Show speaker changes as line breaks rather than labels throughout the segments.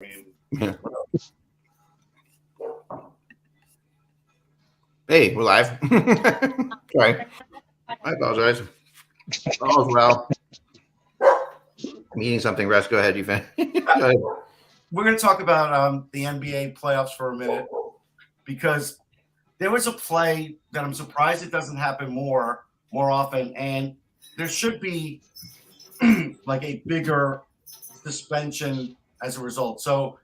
Yeah. Hey, we're live. Sorry. I apologize. All's well. I'm eating something. Russ, go ahead. You go ahead.
We're going to talk about the NBA playoffs for a minute because there was a play that I'm surprised it doesn't happen more often, and there should be like a bigger suspension as a result. So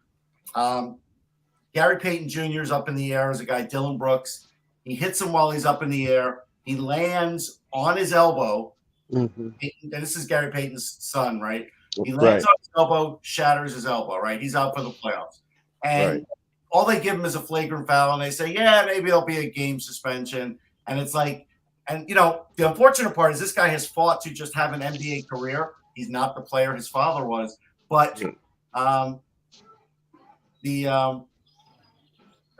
Gary Payton Jr. is up in the air as a guy, Dylan Brooks. He hits him while he's up in the air. He lands on his elbow. Mm-hmm. And this is Gary Payton's son, right? He lands on his elbow, shatters his elbow, right? He's out for the playoffs. And all they give him is a flagrant foul, and they say, yeah, maybe it'll be a game suspension. And it's like, and, you know, the unfortunate part is this guy has fought to just have an NBA career. He's not the player his father was. But I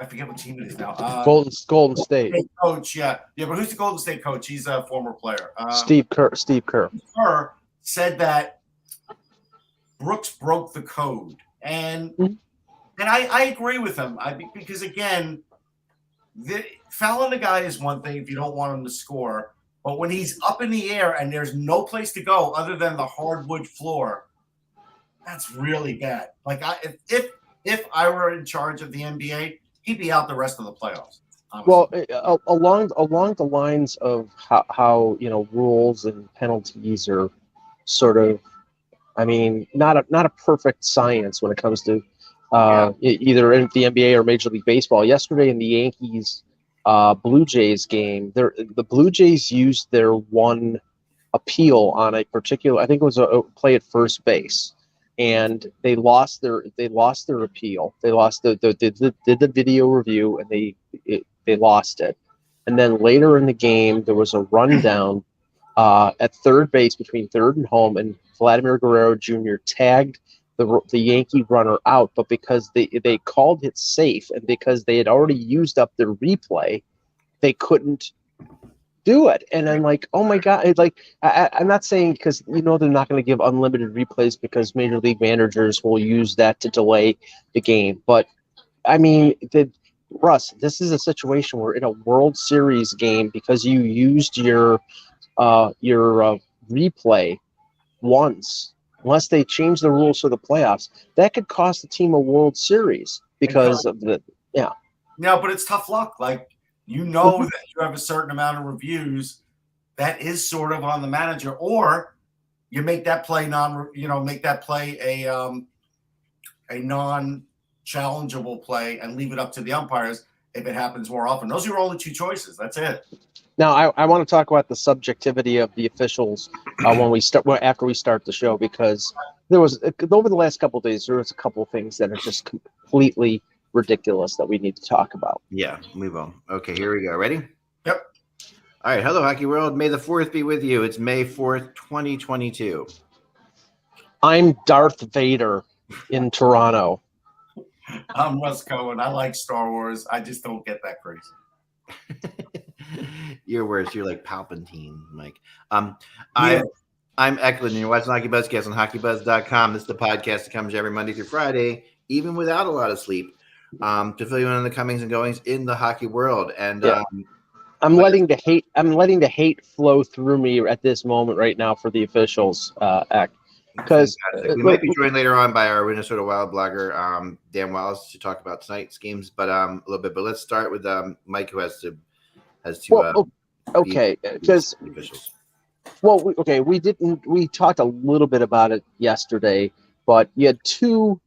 forget what team it is now.
Golden State
coach, yeah. But who's the Golden State coach? He's a former player.
Steve Kerr. Steve
Kerr said that Brooks broke the code, and I agree with him. Because again, fouling a guy is one thing if you don't want him to score, but when he's up in the air and there's no place to go other than the hardwood floor, that's really bad. Like if I were in charge of the NBA, he'd be out the rest of the playoffs. Honestly.
Well, along the lines of how rules and penalties are sort of, I mean, not a perfect science when it comes to either in the NBA or Major League Baseball. Yesterday in the Yankees Blue Jays game, the Blue Jays used their one appeal on a particular, I think it was a play at first base. And they lost their appeal. They lost did the video review, and they lost it. And then later in the game, there was a rundown at third base between third and home, and Vladimir Guerrero Jr. tagged the Yankee runner out. But because they called it safe, and because they had already used up their replay, they couldn't do it. And I'm like, oh my God, like I'm not saying because they're not going to give unlimited replays because major league managers will use that to delay the game. But I mean, Russ, this is a situation where in a World Series game, because you used your replay once, unless they change the rules for the playoffs, that could cost the team a World Series because of the
No, but it's tough luck. Like, that you have a certain amount of reviews that is sort of on the manager, or you make that play a non-challengeable play and leave it up to the umpires if it happens more often. Those are your only two choices. That's it.
Now, I want to talk about the subjectivity of the officials after we start the show, because there was over the last couple of days there was a couple of things that are just completely ridiculous that we need to talk about.
Yeah, move on. Okay, here we go. Ready?
Yep.
All right. Hello, Hockey World. May the 4th be with you. It's May 4th, 2022.
I'm Darth Vader in Toronto.
I'm Russ Cohen. I like Star Wars. I just don't get that crazy.
You're worse. You're like Palpatine, Mike. I'm Eklund, and you're watching HockeyBuzzcast on HockeyBuzz.com. This is the podcast that comes every Monday through Friday, even without a lot of sleep, to fill you in on the comings and goings in the hockey world. And
I'm letting the hate flow through me at this moment right now for the officials, because
we might be joined later on by our Minnesota Wild blogger, Dan Wallace, to talk about tonight's games, but a little bit. But let's start with Mike, who has to.
Okay, because we talked a little bit about it yesterday, but you had two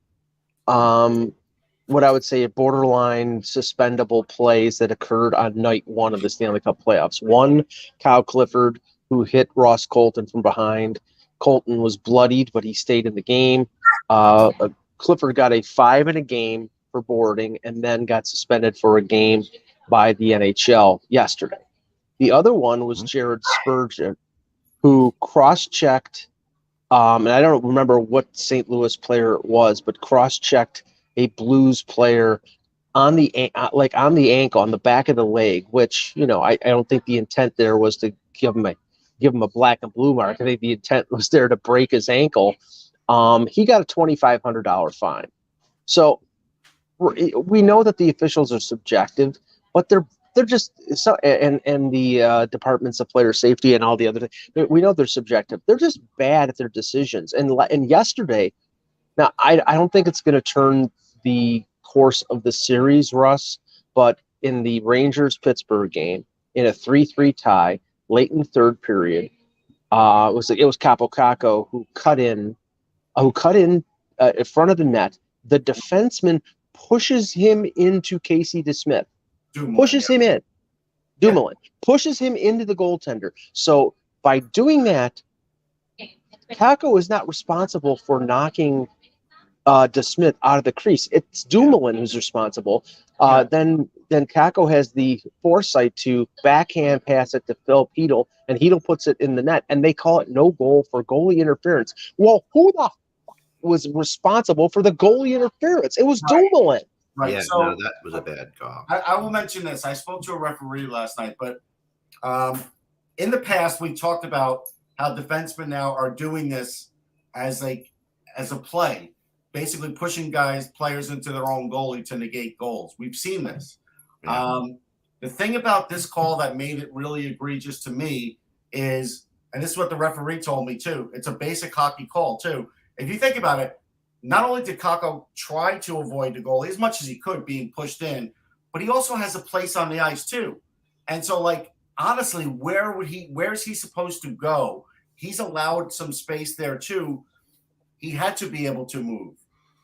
what I would say borderline suspendable plays that occurred on night one of the Stanley Cup playoffs. One, Kyle Clifford, who hit Ross Colton from behind. Colton was bloodied, but he stayed in the game. Clifford got a 5 in a game for boarding and then got suspended for a game by the NHL yesterday. The other one was Jared Spurgeon, who cross-checked, and I don't remember what St. Louis player it was, but cross-checked a Blues player on the ankle, on the back of the leg, which, I don't think the intent there was to give him a black and blue mark. I think the intent was there to break his ankle. He got a $2,500 fine. So we know that the officials are subjective, but they're just so, and the departments of player safety and all the other things, we know they're subjective. They're just bad at their decisions. And yesterday, now I don't think it's going to turn the course of the series, Russ, but in the Rangers Pittsburgh game, in a 3-3 tie, late in the third period, it was Capo Caco who cut in in front of the net. The defenseman pushes him into Casey DeSmith. Pushes him in. Dumoulin pushes him into the goaltender. So by doing that, Caco is not responsible for knocking DeSmith out of the crease. It's Dumoulin who's responsible. Then Caco has the foresight to backhand pass it to Phil Hedl, and Hedl puts it in the net, and they call it no goal for goalie interference. Well, who the was responsible for the goalie interference? It was Dumoulin.
Right.
Yeah,
so
that was a bad call.
I will mention this. I spoke to a referee last night, but in the past we talked about how defensemen now are doing this as a play, basically pushing players into their own goalie to negate goals. We've seen this. Yeah. The thing about this call that made it really egregious to me is, and this is what the referee told me too, it's a basic hockey call too. If you think about it, not only did Caco try to avoid the goalie as much as he could being pushed in, but he also has a place on the ice too. And so, like, honestly, where is he supposed to go? He's allowed some space there too. He had to be able to move.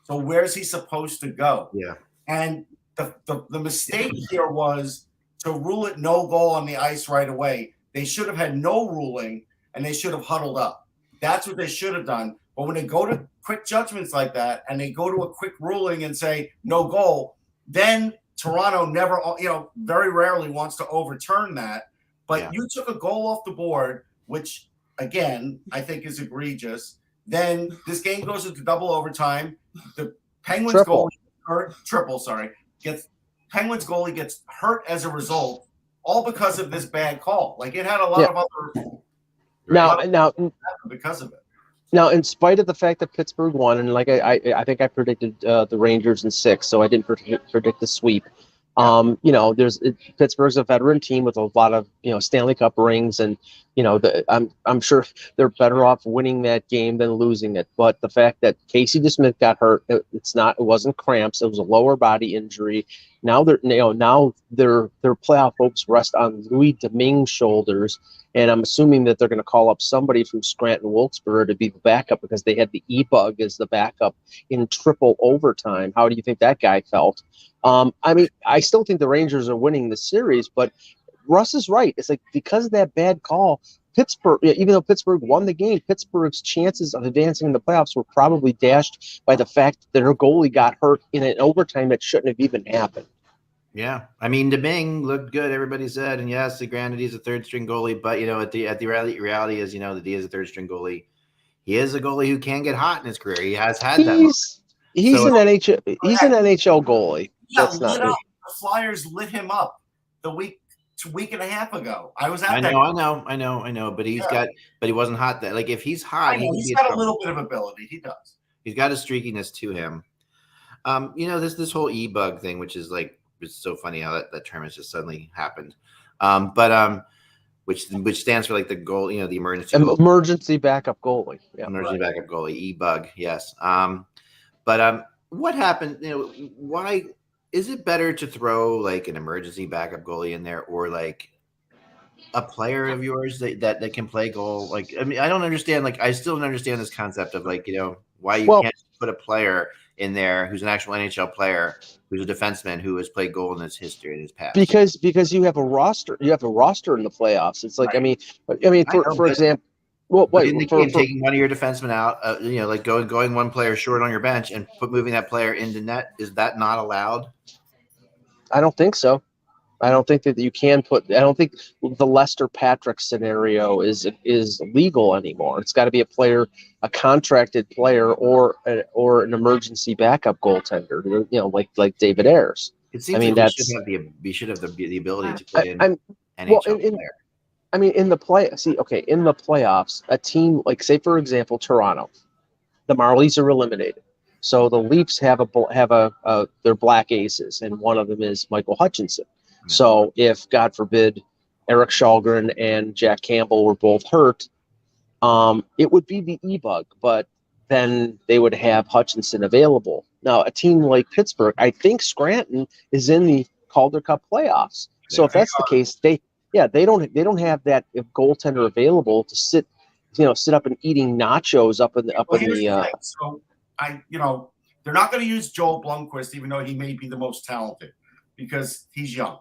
So where's he supposed to go?
Yeah.
And the mistake here was to rule it no goal on the ice right away. They should have had no ruling, and they should have huddled up. That's what they should have done. But when they go to quick judgments like that and they go to a quick ruling and say no goal, then Toronto never, very rarely wants to overturn that. But you took a goal off the board, which, again, I think is egregious. Then this game goes into double overtime. The Penguins goalie Penguins goalie gets hurt as a result, all because of this bad call. Like, it had a lot of other
now
because of it.
Now, in spite of the fact that Pittsburgh won, and like I think I predicted the Rangers in 6, so I didn't predict the sweep. Pittsburgh's a veteran team with a lot of Stanley Cup rings, and I'm sure they're better off winning that game than losing it. But the fact that Casey DeSmith got hurt, it wasn't cramps, it was a lower body injury. Now their playoff hopes rest on Louis Domingue's shoulders, and I'm assuming that they're going to call up somebody from Scranton Wilkes-Barre to be the backup because they had the E-Bug as the backup in triple overtime. How do you think that guy felt? I still think the Rangers are winning the series, but Russ is right. It's like, because of that bad call, Pittsburgh, even though Pittsburgh won the game, Pittsburgh's chances of advancing in the playoffs were probably dashed by the fact that her goalie got hurt in an overtime that shouldn't have even happened.
Yeah, I mean, Domingue looked good, everybody said, and yes, granted he's a third string goalie, but the reality is, that he is a third string goalie. He is a goalie who can get hot in his career. He has had that.
He's an NHL goalie. That's not
the Flyers lit him up the week and a half ago. I was at that.
I know, but but he wasn't hot that. Like, if he's hot,
he's got a little bit of ability. He does.
He's got a streakiness to him. This whole E-Bug thing, which is like, it's so funny how that term has just suddenly happened. Which stands for like the goal, the
emergency backup goalie. Yeah,
emergency backup goalie, E-Bug. Yes. But what happened? Why is it better to throw like an emergency backup goalie in there, or like a player of yours that can play goal? Like, I mean, I don't understand. Like, I still don't understand this concept of like, why you can't put a player in there who's an actual NHL player, who's a defenseman who has played goal in his history, in his past.
Because you have a roster. You have a roster in the playoffs. It's like, right. For example. Well,
taking one of your defensemen out, like going one player short on your bench and moving that player into net, is that not allowed?
I don't think so. I don't think that you can put. I don't think the Lester Patrick scenario is legal anymore. It's got to be a contracted player, or an emergency backup goaltender. Like David Ayers.
It seems we should have the ability to play an NHL player.
In the playoffs, a team like, say, for example, Toronto, the Marlies are eliminated. So the Leafs have their black aces, and one of them is Michael Hutchinson. So if, God forbid, Eric Shalgren and Jack Campbell were both hurt, it would be the e-bug, but then they would have Hutchinson available. Now, a team like Pittsburgh, I think Scranton is in the Calder Cup playoffs. So if that's the case, they don't have that goaltender available to sit up and eating nachos up in the.
So they're not going to use Joel Blomqvist, even though he may be the most talented, because he's young.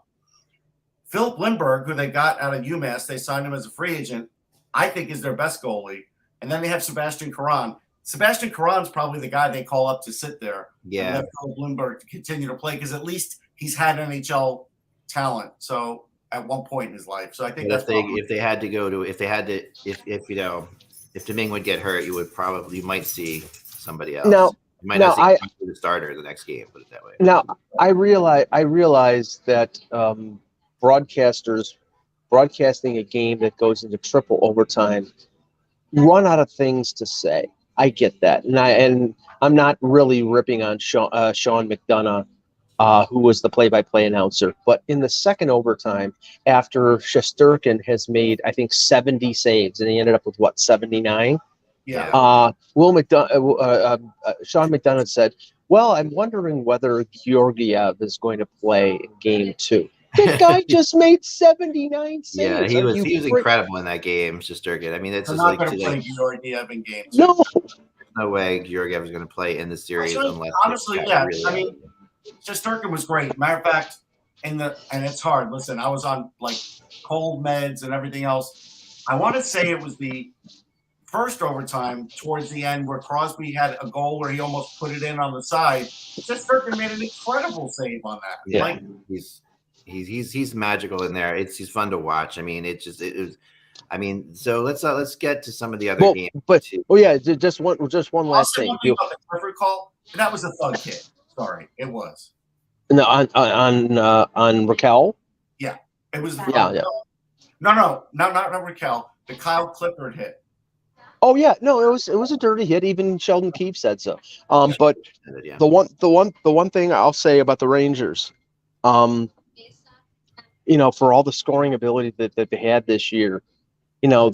Philip Lindbergh, who they got out of UMass, they signed him as a free agent, I think is their best goalie. And then they have Sebastian Caron. Sebastian Caron's probably the guy they call up to sit there.
Yeah.
And let Philip Lindbergh to continue to play, because at least he's had NHL talent. So at one point in his life. So I think
if Domingue would get hurt, you might see somebody else.
No.
You might not see the starter the next game, put it that way.
Now I realize that broadcasters broadcasting a game that goes into triple overtime run out of things to say. I get that, and I'm not really ripping on Sean McDonough, who was the play-by-play announcer. But in the second overtime, after Shesterkin has made, I think, 70 saves, and he ended up with 79.
Yeah.
Sean McDonough said, "Well, I'm wondering whether Georgiev is going to play in Game 2." The guy just made 79 saves.
Yeah, he was incredible in that game, Shesterkin. I mean, it's just
not going to play Georgiev in Game 2.
No.
No way Georgiev is going to play in the series
honestly, yeah. Really, I mean, Shesterkin was great. Matter of fact, and it's hard. Listen, I was on like cold meds and everything else. I want to say it was the first overtime towards the end where Crosby had a goal where he almost put it in on the side. Shesterkin made an incredible save on that.
Yeah, he's magical in there. He's fun to watch. I mean, so let's get to some of the other games.
But just one last thing.
The referee call, and that was a thug hit. Sorry, it was.
No, on Raquel.
Yeah, it was.
Yeah.
No, not Raquel. The Kyle Clifford hit.
Oh yeah, no, it was a dirty hit. Even Sheldon Keefe said so. But the one thing I'll say about the Rangers, for all the scoring ability that they had this year,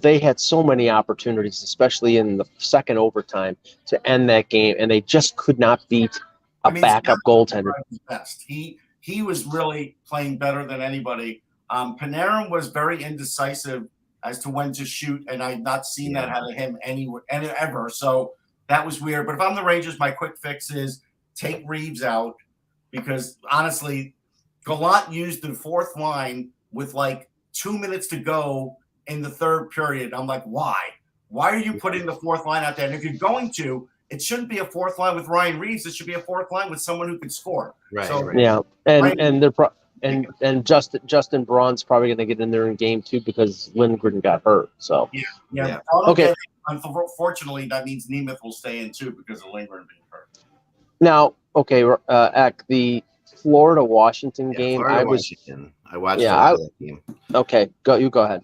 they had so many opportunities, especially in the second overtime, to end that game, and they just could not beat a backup goaltender.
Best. He was really playing better than anybody. Panarin was very indecisive as to when to shoot, and I've not seen that out of him anywhere ever. So that was weird. But if I'm the Rangers, my quick fix is take Reeves out, because honestly, Gallant used the fourth line with like 2 minutes to go in the third period. I'm like, why? Why are you putting the fourth line out there? And if you're going to, it shouldn't be a fourth line with Ryan Reeves. It should be a fourth line with someone who can score.
Right.
So,
right.
Yeah, and Justin Braun's probably going to get in there in Game 2 because Lindgren got hurt. So
yeah.
Okay.
Unfortunately, that means Nemeth will stay in too because of Lindgren being hurt.
Now, okay, Ak, the Florida-Washington game.
I watched that game.
Okay, you go ahead.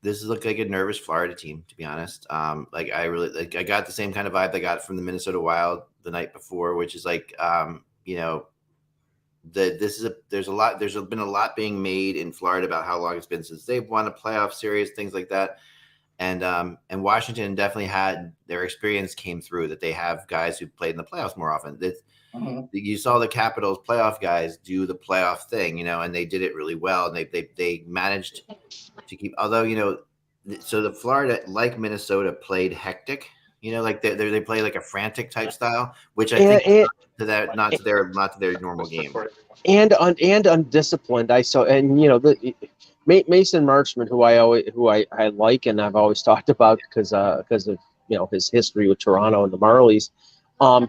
This looked like a nervous Florida team, to be honest. I got the same kind of vibe I got from the Minnesota Wild the night before, which is like, there's been a lot being made in Florida about how long it's been since they've won a playoff series, things like that. And Washington definitely had their experience came through that they have guys who played in the playoffs more often. You saw the Capitals playoff guys do the playoff thing, and they did it really well. And they managed to keep, so the Florida, like Minnesota, played hectic, like they play like a frantic type style, which I think not to their normal game.
And undisciplined. I saw, and Mason Marchment, who I like and I've always talked about because of his history with Toronto and the Marlies.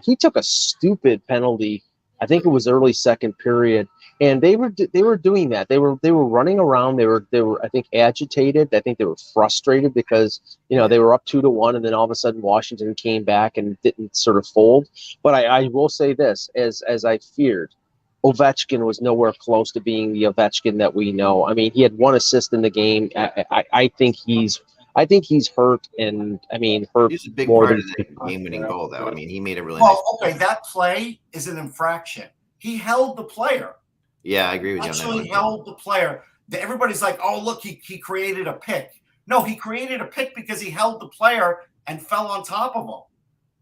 He took a stupid penalty. I think it was early second period, and they were doing that. They were running around. They were I think agitated. I think they were frustrated because they were up 2-1, and then all of a sudden Washington came back and didn't sort of fold. But I will say this, as I feared, Ovechkin was nowhere close to being the Ovechkin that we know. I mean, he had one assist in the game. I think he's I think he's hurt, and I mean hurt
He's a big
more
part
than
of the game-winning goal, though. I mean, he made a really
Well,
nice.
okay, that play is an infraction. He held the player.
Yeah, I agree with you on
Actually
that.
held the player. Everybody's like, "Oh, look, he created a pick." No, he created a pick because he held the player and fell on top of him.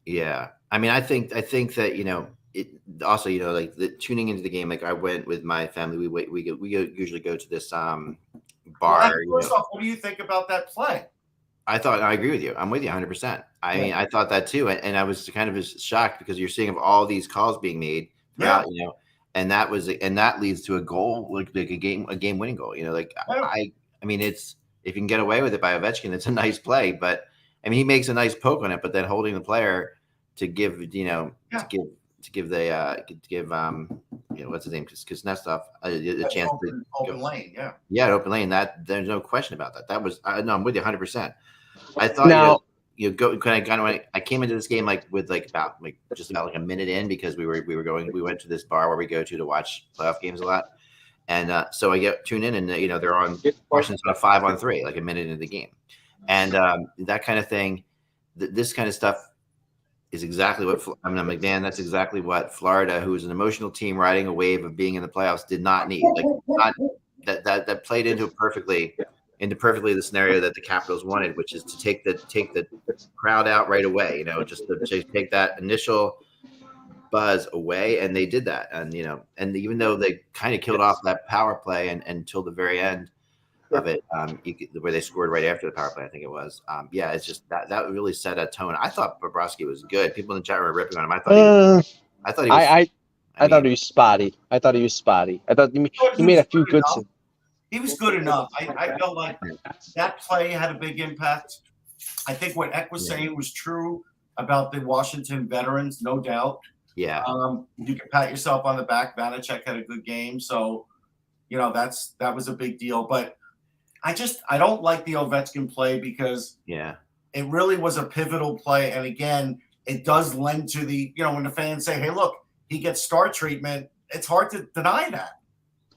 Yeah, I mean, I think that it also like the tuning into the game. Like I went with my family. We usually go to this bar.
Well, first off, what do you think about that play?
I agree with you. I'm with you 100%. I mean, I thought that too, and I was kind of shocked because you're seeing of all these calls being made throughout, and that leads to a goal, like a game winning goal. I mean, it's if you can get away with it by Ovechkin, it's a nice play, but I mean, he makes a nice poke on it, but then holding the player to give to give what's his name, Kuznetsov a chance to
open lane,
open lane. That there's no question about that. That was no, I'm with you 100%. I thought
now.
I came into this game with about a minute in because we went to this bar where we go to watch playoff games a lot, and so I tuned in and they're on Washington's on a 5-on-3 like a minute into the game, and that kind of thing. This kind of stuff is exactly what I'm like, man. That's exactly what Florida, who is an emotional team riding a wave of being in the playoffs, did not need. That played into perfectly the scenario that the Capitals wanted, which is to take the crowd out right away. Just to take that initial buzz away, and they did that. And and even though they kind of killed off that power play and until the very end of it, where they scored right after the power play, I think it was. It's just that really set a tone. I thought Bobrovsky was good. People in the chat were ripping on him. I thought he was. I thought he was spotty.
I thought he made a few good.
He was good enough. I felt like that play had a big impact. I think what Eck was saying was true about the Washington veterans, no doubt.
Yeah.
You can pat yourself on the back. Vanacek had a good game, so that was a big deal. But I don't like the Ovechkin play because it really was a pivotal play. And again, it does lend to the when the fans say, "Hey, look, he gets star treatment." It's hard to deny that.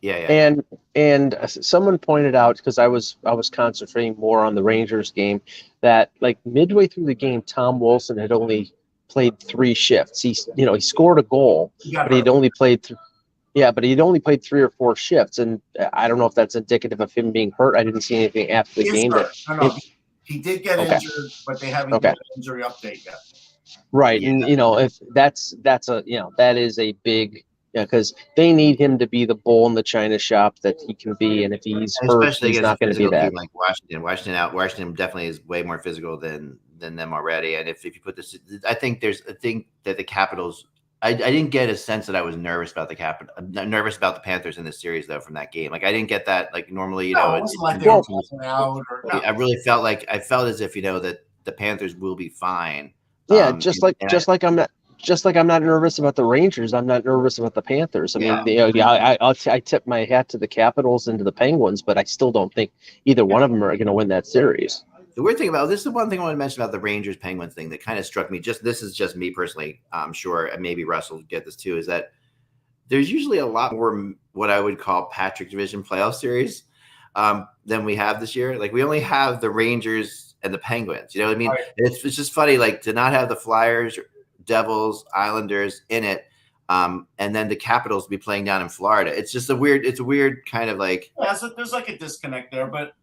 Yeah.
And someone pointed out, because I was concentrating more on the Rangers game, that like midway through the game, Tom Wilson had only played 3 shifts. He scored a goal, but he'd only played 3 or 4 shifts, and I don't know if that's indicative of him being hurt. I didn't see anything after the game.
He did get injured, but they haven't given an injury update yet.
Right, and if that is a big. Yeah, because they need him to be the bull in the china shop that he can be, and if he's hurt, he's not going to be that.
Like Washington definitely is way more physical than them already. And if you put this, I think that the Capitals. I didn't get a sense that I was nervous about nervous about the Panthers in this series though from that game. Like I didn't get that. Like normally,
I
really felt as if that the Panthers will be fine.
Yeah, just like I'm not nervous about the Rangers. I'm not nervous about the Panthers. I mean, I tip my hat to the Capitals and to the Penguins, but I still don't think either one of them are going to win that series.
The weird thing about this is the one thing I want to mention about the Rangers Penguins thing that kind of struck me. This is just me personally. I'm sure, and maybe Russell will get this too. Is that there's usually a lot more what I would call Patrick Division playoff series than we have this year. Like we only have the Rangers and the Penguins. You know what I mean?
Right.
It's just funny, like to not have the Flyers, Devils, Islanders in it, and then the Capitals be playing down in Florida. It's just a weird kind of like.
Yeah, so there's like a disconnect there, but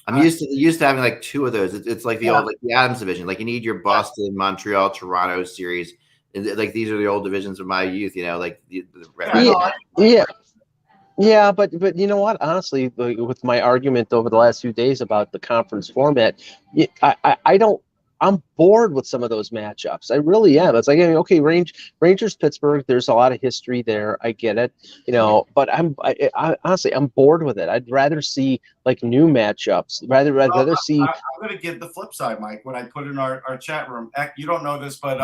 I'm used to having like 2 of those. It's like the old like the Adams division. Like you need your Boston, Montreal, Toronto series. Like these are the old divisions of my youth. Like
Yeah, but you know what? Honestly, with my argument over the last few days about the conference format, I'm bored with some of those matchups. I really am. It's like, okay, Rangers, Pittsburgh. There's a lot of history there. I get it, But I honestly, I'm bored with it. I'd rather see like new matchups. Rather see.
I'm going to give the flip side, Mike. When I put in our chat room, you don't know this, but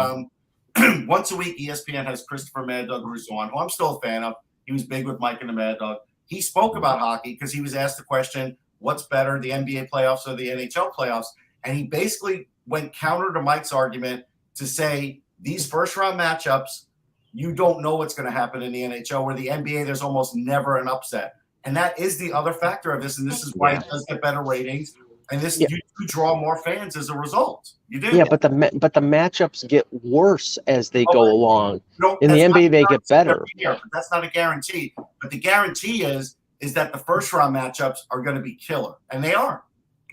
once a week, ESPN has Christopher Mad Dog Russo on, who I'm still a fan of. He was big with Mike and the Mad Dog. He spoke about hockey because he was asked the question, "What's better, the NBA playoffs or the NHL playoffs?" And he basically went counter to Mike's argument to say these first-round matchups, you don't know what's going to happen in the NHL, where the NBA, there's almost never an upset. And that is the other factor of this, and this is why it does get better ratings. And you draw more fans as a result. You do.
Yeah, but the matchups get worse as they go along. In the NBA, they get better.
But that's not a guarantee. But the guarantee is that the first round matchups are going to be killer, and they are.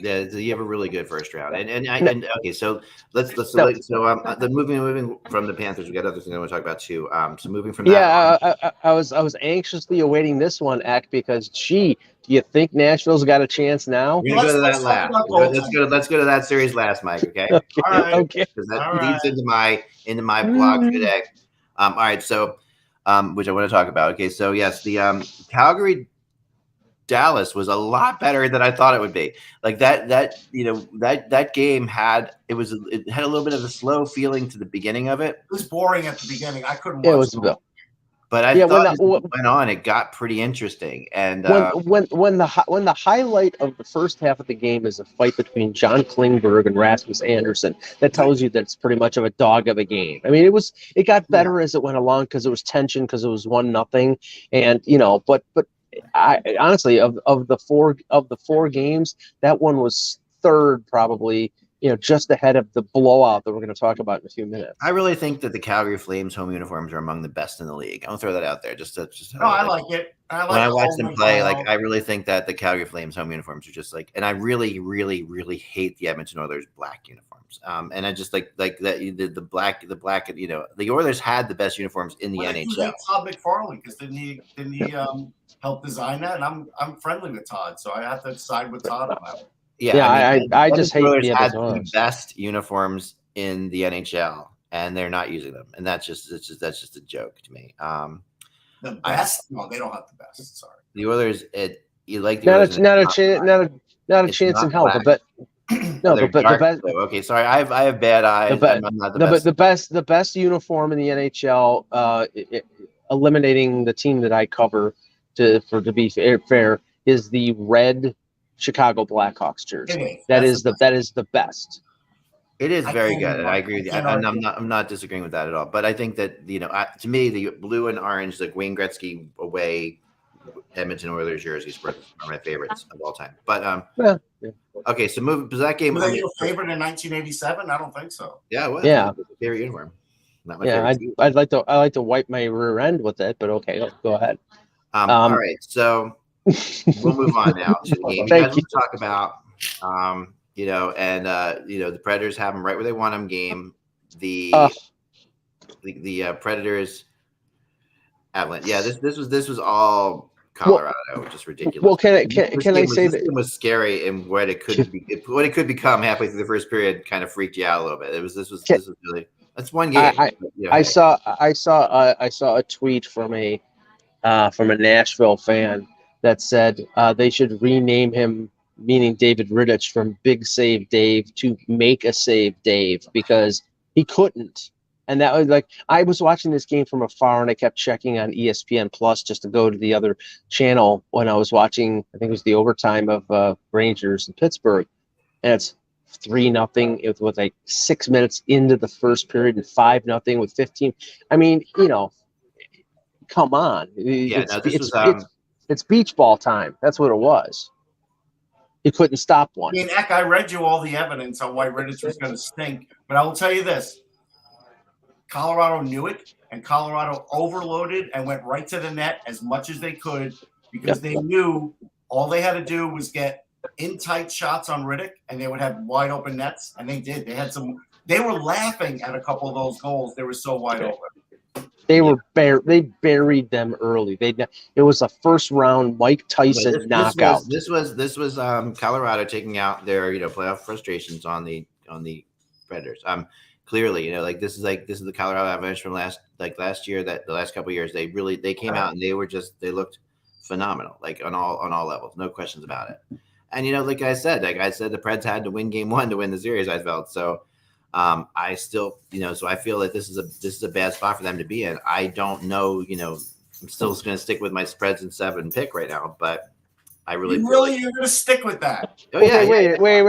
Yeah, you have a really good first round, okay. So moving from the Panthers, we got other things I want to talk about too. So moving from
that, I was anxiously awaiting this one, Eck, because do you think Nashville's got a chance now?
We're gonna go to that last. Let's go to that series last, Mike. Okay.
Okay.
Because that leads into my blog today. All right. So, which I want to talk about. Okay. So yes, the Calgary Dallas was a lot better than I thought it would be. Like that game had a little bit of a slow feeling to the beginning of it.
It was boring at the beginning. I couldn't watch it.
But I thought as it went on, it got pretty interesting. And
when the highlight of the first half of the game is a fight between John Klingberg and Rasmus Andersson, that tells you that it's pretty much of a dog of a game. I mean, it got better as it went along because it was tension, because it was 1-0, and but. I honestly, of the four games, that one was third, probably, just ahead of the blowout that we're going to talk about in a few minutes.
I really think that the Calgary Flames home uniforms are among the best in the league. I'll throw that out there.
I like it.
When I watch them play, I really think that the Calgary Flames home uniforms are just and I really, really, really hate the Edmonton Oilers black uniforms. And I just like that the black, the Oilers had the best uniforms in the NHL.
Todd McFarlane, because didn't he help design that? And I'm friendly with Todd, so I have to side with Todd on that.
Yeah,
I just hate
the had the best uniforms in the NHL, and they're not using them, and that's just a joke to me.
The best? No, they don't have the best. Sorry,
the Oilers.
Not a chance in hell. But the best.
Okay, sorry, I have bad eyes. I'm not the best.
But the best uniform in the NHL, eliminating the team that I cover, to be fair, is the red Chicago Blackhawks jersey. That is the best.
It is very good, and I agree with you. I'm not disagreeing with that at all. But I think that to me, the blue and orange, the Wayne Gretzky away Edmonton Oilers jerseys are my favorites of all time. But okay, so that game.
Was that your favorite in 1987? I don't think so.
Yeah, it was.
Yeah,
it was a favorite uniform. Not my
favorite. I'd like to wipe my rear end with it, but okay, go ahead.
All right, so we'll move on now to the game.
Thank you.
Talk about, the Predators have them right where they want them. Game the Predators Avalanche. Yeah, this was all Colorado, which is ridiculous.
Well, can I say that
it was scary, and what it could become halfway through the first period kind of freaked you out a little bit. This was really that's one game.
I saw a tweet from a Nashville fan that said they should rename him, meaning David Rittich, from Big Save Dave to Make a Save Dave, because he couldn't. And that was I was watching this game from afar, and I kept checking on ESPN Plus just to go to the other channel when I was watching. I think it was the overtime of Rangers and Pittsburgh, and it's 3-0 with 6 minutes into the first period, and 5-0 with 15. I mean, come on. It's beach ball time. That's what it was. He couldn't stop one.
I mean, Eck, I read you all the evidence on why Rittich was going to stink, but I will tell you this. Colorado knew it, and Colorado overloaded and went right to the net as much as they could, because they knew all they had to do was get in tight shots on Rittich, and they would have wide open nets, and they did. They were laughing at a couple of those goals. They were so wide open.
They buried them early. It was a first round Mike Tyson knockout.
This was Colorado taking out their playoff frustrations on the Predators. Clearly, this is the Colorado Avalanche from last year. That the last couple of years they came out and they looked phenomenal, on all levels, no questions about it. And like I said, the Preds had to win game one to win the series. I felt so. I still, so I feel that this is a bad spot for them to be in. I don't know, I'm still going to stick with my Preds and 7 pick right now, but I really
you're going to stick with that.
Oh yeah.
Wait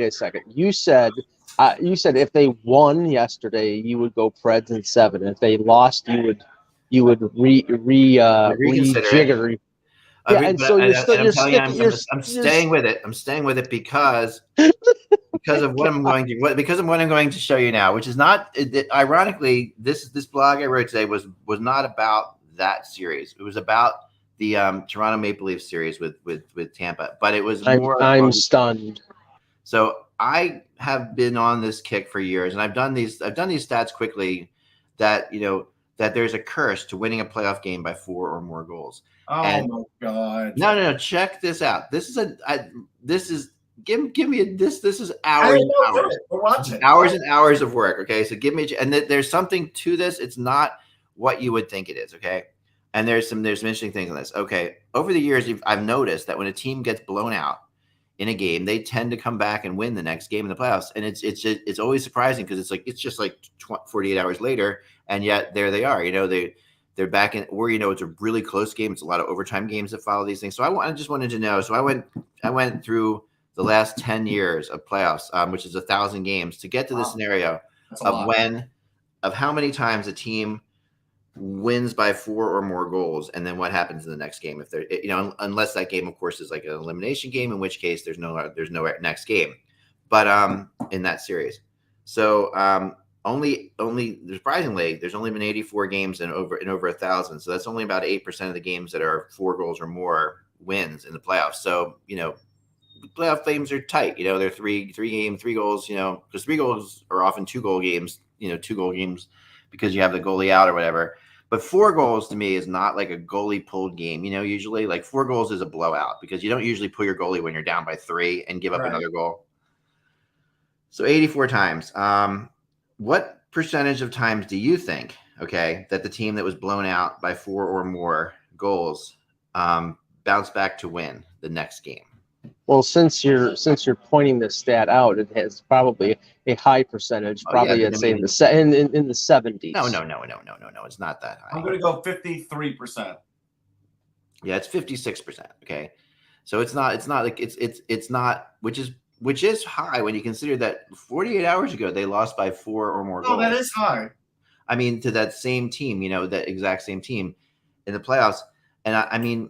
a second. You said if they won yesterday, you would go Preds and 7. If they lost, you would rejigger. Yeah, and so you're still
I'm
you're
telling you,
sticking.
I'm staying with it. I'm staying with it because of what I'm going to show you now, which is not ironically this blog I wrote today was not about that series. It was about the Toronto Maple Leafs series with Tampa, but it was more.
I'm stunned.
So I have been on this kick for years, and I've done these stats quickly that that there's a curse to winning a playoff game by 4 or more goals.
Oh my God!
No. Check this out. This is give me this is hours and hours.
We're watching
Hours and hours of work. Okay, so give me and there's something to this. It's not what you would think it is. Okay, and there's some interesting things on this. Okay, over the years, I've noticed that when a team gets blown out in a game, they tend to come back and win the next game in the playoffs, and it's always surprising because it's just like 48 hours later, and yet there they are. They're back in, or it's a really close game. It's a lot of overtime games that follow these things. So I just wanted to know. So I went through the last 10 years of playoffs, which is 1,000 games, to get to the scenario of how many times a team wins by 4 or more goals, and then what happens in the next game if they're unless that game, of course, is like an elimination game, in which case there's no next game. But in that series, so only surprisingly, there's only been 84 games in over 1,000. So that's only about 8% of the games that are 4 goals or more wins in the playoffs. So playoff games are tight. They're three goals. Because 3 goals are often 2-goal games. 2-goal games because you have the goalie out or whatever. But 4 goals to me is not like a goalie pulled game. Usually like 4 goals is a blowout because you don't usually pull your goalie when you're down by 3 and give up another goal. So 84 times. What percentage of times do you think, that the team that was blown out by 4 or more goals bounced back to win the next game?
Well, since you're pointing this stat out, it has probably a high percentage. Probably I'd say in the 70s.
No. It's not that high.
I'm going to go 53%.
Yeah, it's 56%. Okay, so it's not like it's not, which is high when you consider that 48 hours ago they lost by 4 or more goals.
Oh, that is high.
I mean, to that same team, that exact same team in the playoffs, and I mean.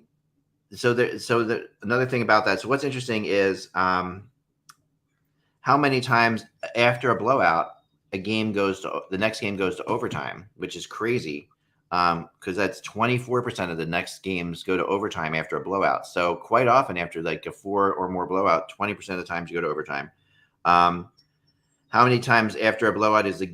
Another thing about that. So what's interesting is how many times after a blowout, the next game goes to overtime, which is crazy because that's 24% of the next games go to overtime after a blowout. So quite often after like a 4 or more blowout, 20% of the times you go to overtime. How many times after a blowout is the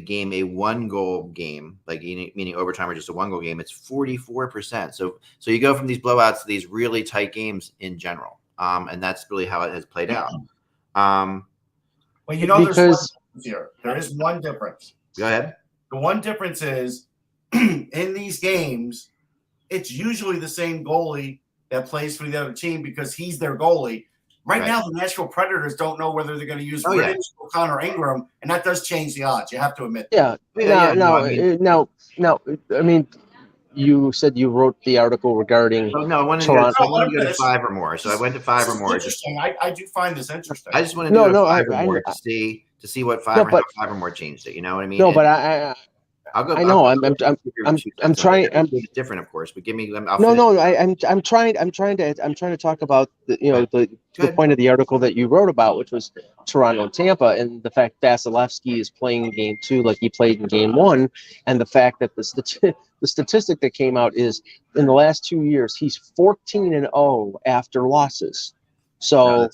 game a 1-goal game, like meaning overtime or just a 1-goal game? It's 44%. So you go from these blowouts to these really tight games in general, and that's really how it has played out.
Well, there's one difference here. There is one difference.
Go ahead.
The one difference is in these games, it's usually the same goalie that plays for the other team because he's their goalie. Right now, the Nashville Predators don't know whether they're going to use Rittich, O'Connor, Ingram, and that does change the odds. You have to admit.
Yeah. No. I mean, you said you wrote the article regarding.
Oh no, I wanted to go to 5 or more. So I went to 5 or more.
Interesting. I do find this interesting.
I just want to do 5 or more to see what 5 or more changed it. You know what I mean?
No, but I'll go. I know. I'm trying.
It's different, of course, but give me.
I'm trying to talk about the point of the article that you wrote about, which was Toronto and Tampa, and the fact Vasilevsky is playing Game 2 like he played in Game 1, and the fact that the statistic that came out is in the last 2 years he's 14-0 after losses. So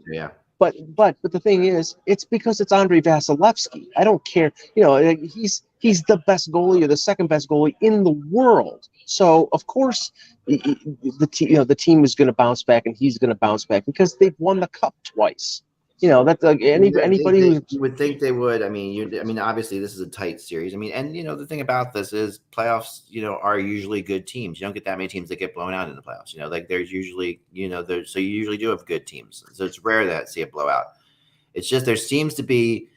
yeah.
But the thing is, it's because it's Andrei Vasilevsky. I don't care. He's the best goalie or the second best goalie in the world. So of course, the team is going to bounce back, and he's going to bounce back because they've won the cup twice. That's like anybody
who would think they would. I mean, obviously this is a tight series. I mean, and the thing about this is playoffs. Are usually good teams. You don't get that many teams that get blown out in the playoffs. Like there's usually, so you usually do have good teams. So it's rare that see a blowout. It's just there seems to be,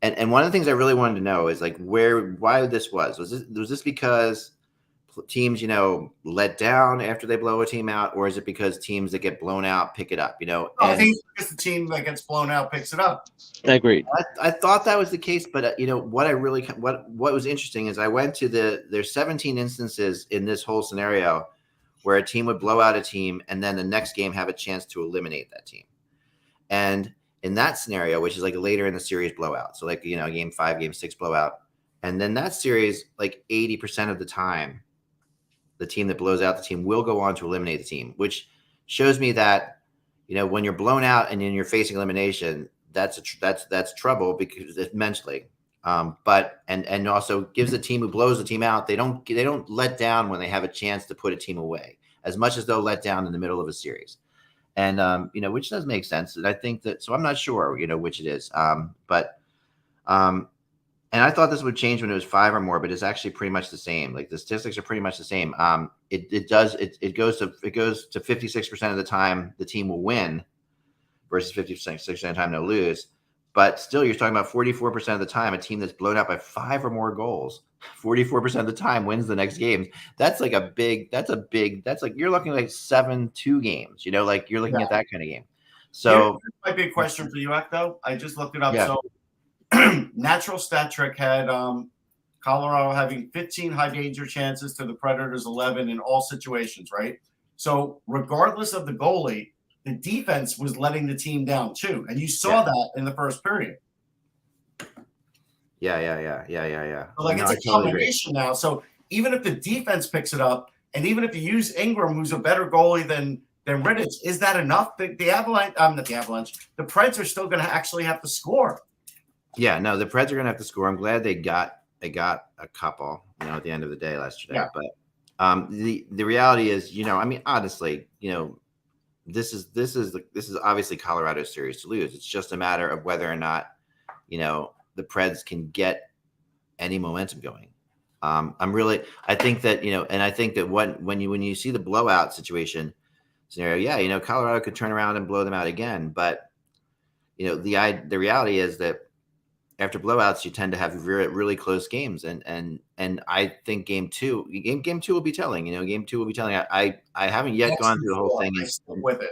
and one of the things I really wanted to know is like why this was this because teams, let down after they blow a team out, or is it because teams that get blown out pick it up?
I think it's because the team that gets blown out picks it up.
I agree.
I thought that was the case, but what was interesting is I went to there's 17 instances in this whole scenario where a team would blow out a team and then the next game have a chance to eliminate that team. And in that scenario, which is like later in the series blowout, so like, game 5, game 6 blowout, and then that series, like 80% of the time, the team that blows out the team will go on to eliminate the team, which shows me that, when you're blown out and then you're facing elimination, that's trouble because it's mentally. But also gives the team who blows the team out, they don't let down when they have a chance to put a team away as much as they'll let down in the middle of a series. And which does make sense. And I think that, so I'm not sure, which it is. And I thought this would change when it was 5 or more, but it's actually pretty much the same. Like the statistics are pretty much the same. It goes to 56% of the time the team will win versus 56% of the time they'll lose. But still, you're talking about 44% of the time, a team that's blown out by 5 or more goals, 44% of the time wins the next game. That's like that's like, you're looking like 7-2 games, like you're looking at that kind of game. So
this might be a question for you, though. I just looked it up.
Yeah.
So Natural Stat Trick had Colorado having 15 high danger chances to the Predators 11 in all situations, right? So regardless of the goalie, the defense was letting the team down too. And you saw that in the first period.
Yeah.
So it's a combination now. So even if the defense picks it up, and even if you use Ingram, who's a better goalie than Rittich, is that enough? The Preds are still going to actually have to score.
Yeah, no, the Preds are going to have to score. I'm glad they got a couple, at the end of the day yesterday.
Yeah.
But the reality is, honestly, this is obviously Colorado's series to lose. It's just a matter of whether or not, the Preds can get any momentum going. I think that, and I think that when you see the blowout scenario, Colorado could turn around and blow them out again. But, the reality is that after blowouts, you tend to have really close games, and I think game two will be telling. Game 2 will be telling. I haven't yet gone through the whole thing.
I stick with it.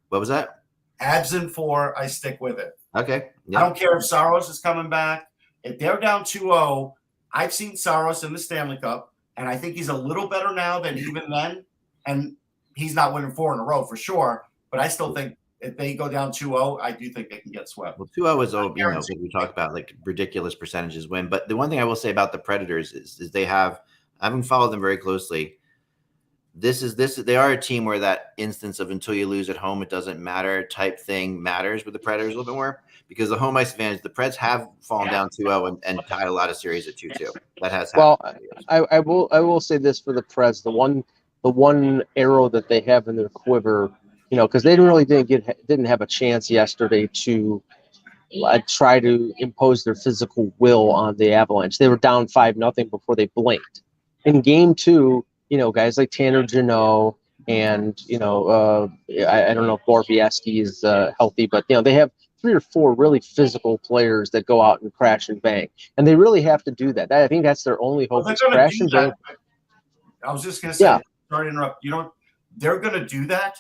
What was that?
Abs in 4, I stick with it.
Okay. Yeah.
I don't care if Saros is coming back. If they're down 2-0, I've seen Saros in the Stanley Cup, and I think he's a little better now than even then. And he's not winning 4 in a row for sure, but I still think if they go down 2-0, I do think they can get swept.
Well, 2-0 is we talk about like ridiculous percentages win. But the one thing I will say about the Predators is they I haven't followed them very closely. They are a team where that instance of until you lose at home, it doesn't matter type thing matters with the Predators a little bit more, because the home ice advantage, the Preds have fallen down 2-0 and tied a lot of series at 2-2. That has happened.
Well, I will say this for the Preds, the one arrow that they have in their quiver, because they didn't have a chance yesterday to try to impose their physical will on the Avalanche. They were down 5-0 before they blinked. In game 2, guys like Tanner Jeannot and I don't know if Borowiecki is healthy, but they have 3 or 4 really physical players that go out and crash and bang, and they really have to do that. I think that's their only hope. Is crash and bang.
I was just going to say, sorry to interrupt. They're going to do that,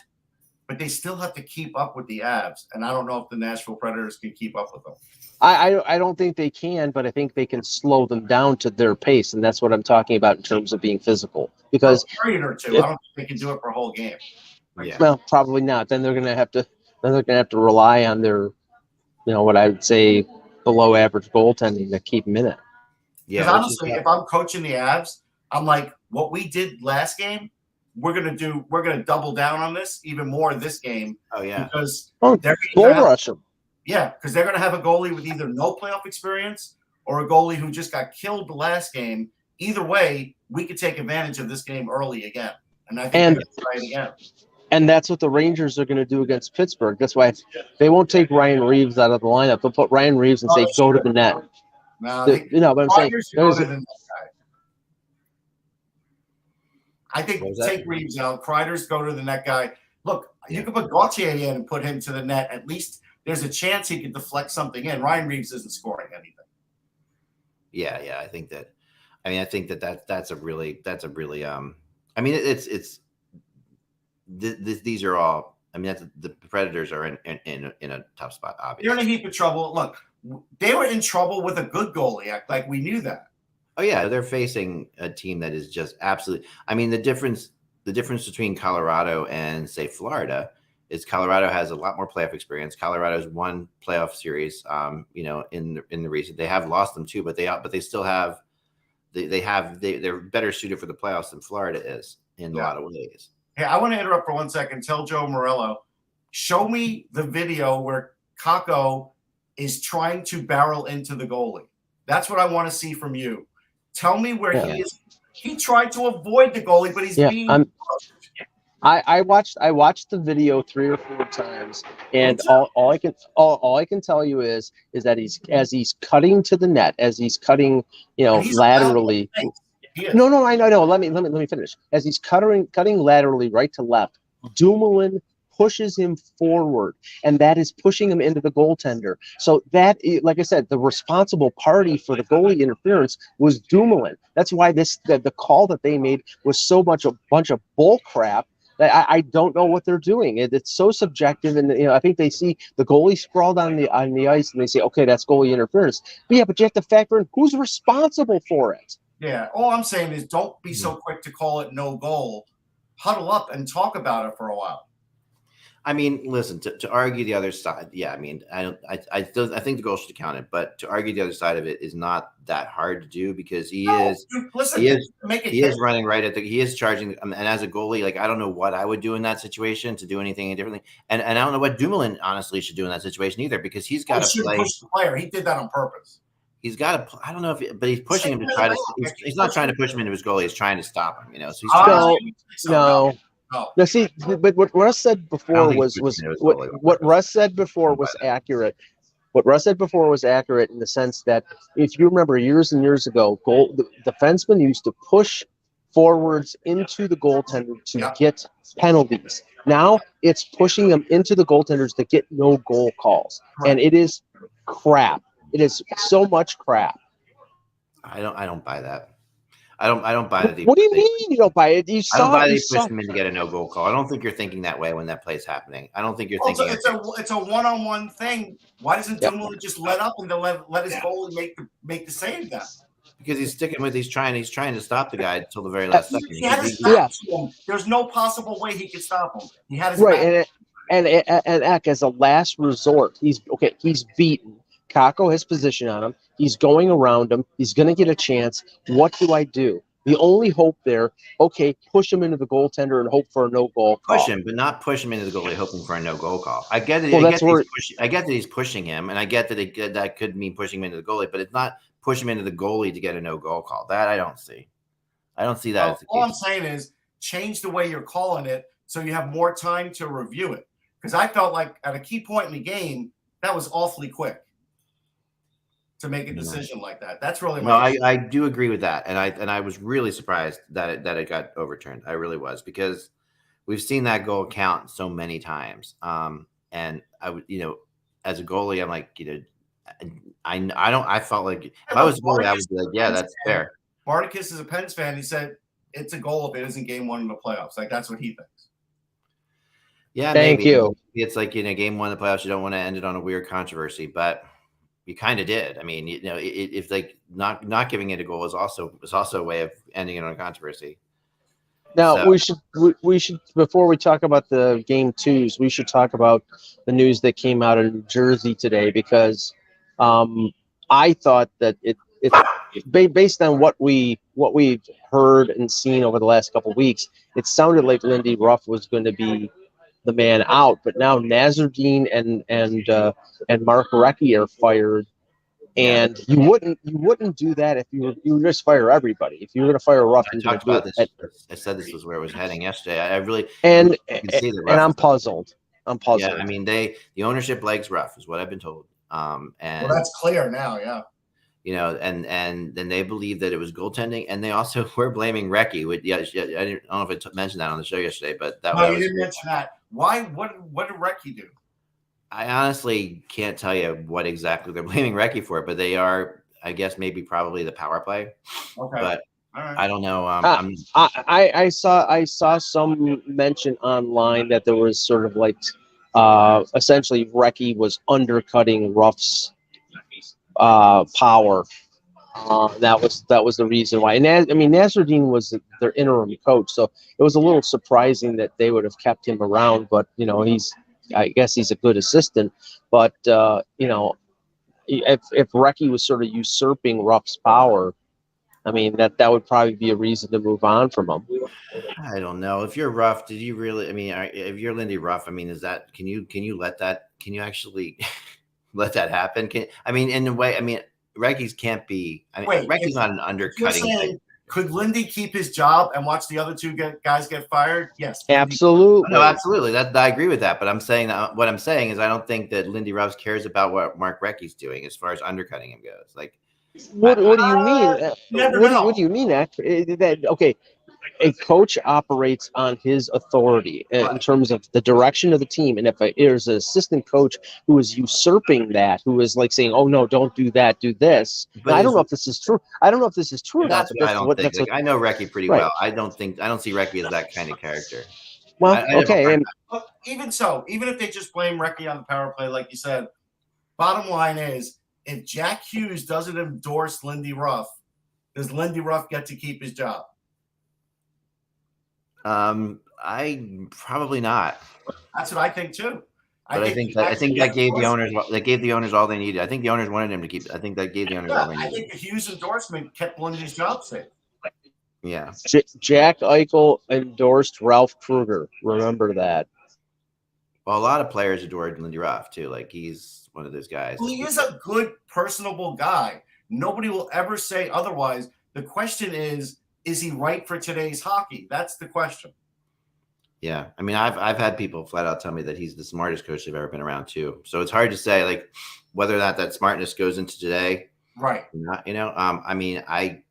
but they still have to keep up with the Avs, and I don't know if the Nashville Predators can keep up with them.
I don't think they can, but I think they can slow them down to their pace, and that's what I'm talking about in terms of being physical. Because
a period or two, I don't think they can do it for a whole game.
Yeah.
Well, probably not. Then they're going to have to rely on their, what I would say below average goaltending to keep them in it.
Yeah. Because honestly, if I'm coaching the Avs, I'm like, what we did last game, we're gonna double down on this even more this game.
Oh yeah.
Because
they're goal rush them.
Yeah, because they're gonna have a goalie with either no playoff experience or a goalie who just got killed the last game. Either way, we could take advantage of this game early again. And I think we can try it again.
And that's what the Rangers are going to do against Pittsburgh. That's why they won't take Ryan Reeves out of the lineup. They'll put Ryan Reeves and say, go to the net.
No,
but I'm saying
go to the net guy. I think take Reeves out. Kreider's go to the net guy. Look, you can put Gauthier in and put him to the net. At least there's a chance he can deflect something in. Ryan Reeves isn't scoring anything.
Yeah. I think that's a really these are all. The Predators are in a tough spot. Obviously,
they're in a heap of trouble. Look, they were in trouble with a good goalie. Like we knew that.
Oh yeah, they're facing a team that is just absolutely. The the difference between Colorado and say Florida is Colorado has a lot more playoff experience. Colorado's won playoff series, in the recent. They have lost them too, but they still have they're better suited for the playoffs than Florida is in a lot of ways.
Hey, I want to interrupt for 1 second. Tell Joe Morello, show me the video where Kakko is trying to barrel into the goalie. That's what I want to see from you. Tell me where he is. He tried to avoid the goalie, but he's being pushed.
I watched the video 3 or 4 times, and all I can tell you is that he's cutting to the net, as he's cutting, laterally. No, I know. Let me finish. As he's cutting laterally right to left, Dumoulin pushes him forward, and that is pushing him into the goaltender. So that, like I said, the responsible party for the goalie interference was Dumoulin. That's why the call that they made was a bunch of bull crap. I don't know what they're doing. It's so subjective, and I think they see the goalie sprawled on the ice, and they say, okay, that's goalie interference. But you have to factor in who's responsible for it.
Yeah, all I'm saying is don't be so quick to call it no goal. Huddle up and talk about it for a while.
I mean, listen, to argue the other side, I mean, I think the goal should have counted, but to argue the other side of it is not that hard to do, because he is running right at he is charging, and as a goalie, like, I don't know what I would do in that situation to do anything differently, and I don't know what Dumoulin honestly should do in that situation either, because he's got to play.
Push the player. He did that on purpose.
He's got to. I don't know but he's pushing him to try to. He's not trying to push him into his goalie. He's trying to stop him. So he's
no. Now, see, but what Russ said before was what Russ said before was accurate. What Russ said before was accurate in the sense that, if you remember years and years ago, the defensemen used to push forwards into the goaltender to get penalties. Now it's pushing them into the goaltenders to get no goal calls, and it is crap. It is so much crap.
I don't buy that. I don't buy that.
What do you mean you don't buy it?
I don't buy they push him in to get a no-goal call. I don't think you're thinking that way when that play's happening. I don't think you're thinking
it's a one-on-one thing. Why doesn't Dumoulin just let up and let his goalie make the save then?
Because he's sticking with he's trying to stop the guy until the very last second.
He had his back to him. There's no possible way he could stop him. He had his back.
And Eck, as a last resort, he's beaten. Kakko has position on him. He's going around him. He's going to get a chance. What do I do? The only hope there, push him into the goaltender and hope for a no-goal call.
Push him, but not push him into the goalie hoping for a no-goal call. I get that. I get that he's pushing him, and I get that that could mean pushing him into the goalie, but it's not push him into the goalie to get a no-goal call. That I don't see. I don't see that as the case.
All I'm saying is change the way you're calling it so you have more time to review it. Because I felt like at a key point in the game, that was awfully quick to make a decision like that. That's really
I do agree with that, and I was really surprised that it got overturned. I really was, because we've seen that goal count so many times. And I would, as a goalie, I'm like, I felt like if I was a goalie, I would be like, yeah, that's fair.
Barticus is a Pens fan. He said it's a goal if it isn't game 1 in the playoffs. Like, that's what he thinks.
Yeah,
thank you.
It's like game 1 in the playoffs, you don't want to end it on a weird controversy, but you kind of did. I mean, if like not giving it a goal is also a way of ending it on a controversy.
Now we should before we talk about the game 2s, we should talk about the news that came out of New Jersey today, because I thought that it's based on what we've heard and seen over the last couple of weeks, it sounded like Lindy Ruff was going to be the man out, but now Nazardine and Mark Recchi are fired, and you wouldn't do that if you would just fire everybody. If you were going to fire Ruff,
I talked about this. I said this was where it was heading yesterday. I really
and I'm puzzled.
Yeah, I mean the ownership likes Ruff, is what I've been told. And
that's clear now. Yeah.
And then they believe that it was goaltending, and they also were blaming Recchi. I don't know if I mentioned that on the show yesterday, but
you didn't mention that. Why? What did Recchi do?
I honestly can't tell you what exactly they're blaming Recchi for, but they are, I guess, probably the power play.
Okay,
but
all right.
I don't know.
I saw some mention online that there was sort of like essentially Recchi was undercutting Ruff's power That was the reason why. And Nasruddin was their interim coach, so it was a little surprising that they would have kept him around. But I guess he's a good assistant. But if Recchi was sort of usurping Ruff's power, I mean that would probably be a reason to move on from him.
I don't know. If you're Ruff, did you really? I mean, if you're Lindy Ruff, I mean, is that can you let that? Can you actually let that happen? In a way, I mean, Recchi's can't be. I mean, Recchi's not an undercutting thing.
Could Lindy keep his job and watch the other two guys get fired? Yes,
absolutely.
No, absolutely. I agree with that. But I'm saying what I'm saying is I don't think that Lindy Ruff cares about what Mark Recchi's doing as far as undercutting him goes. Like,
what do you mean? What do you mean? Okay, a coach operates on his authority in terms of the direction of the team, and if there's an assistant coach who is usurping that, who is like saying, "Oh no, don't do that, do this." But I don't know if this is true. I don't know if this is true or not.
I don't think. I know Recchi pretty well. I don't see Recchi as that kind of character.
Well, okay, and
even so, even if they just blame Recchi on the power play, like you said, bottom line is, if Jack Hughes doesn't endorse Lindy Ruff, does Lindy Ruff get to keep his job?
I probably not.
That's what I think too.
But I think that gave the owners all they needed. I think the owners wanted him to keep. I think that gave the owners all they needed.
I think the Hughes endorsement kept Lindy's job safe.
Yeah.
Jack Eichel endorsed Ralph Kruger. Remember that.
Well, a lot of players adored Lindy Ruff too. Like he's one of those guys.
Well, he is a good, personable guy. Nobody will ever say otherwise. The question is he right for today's hockey? That's the question.
Yeah. I mean, I've had people flat out tell me that he's the smartest coach they've ever been around too. So it's hard to say like whether or not that smartness goes into today.
Right.
Not, I mean, I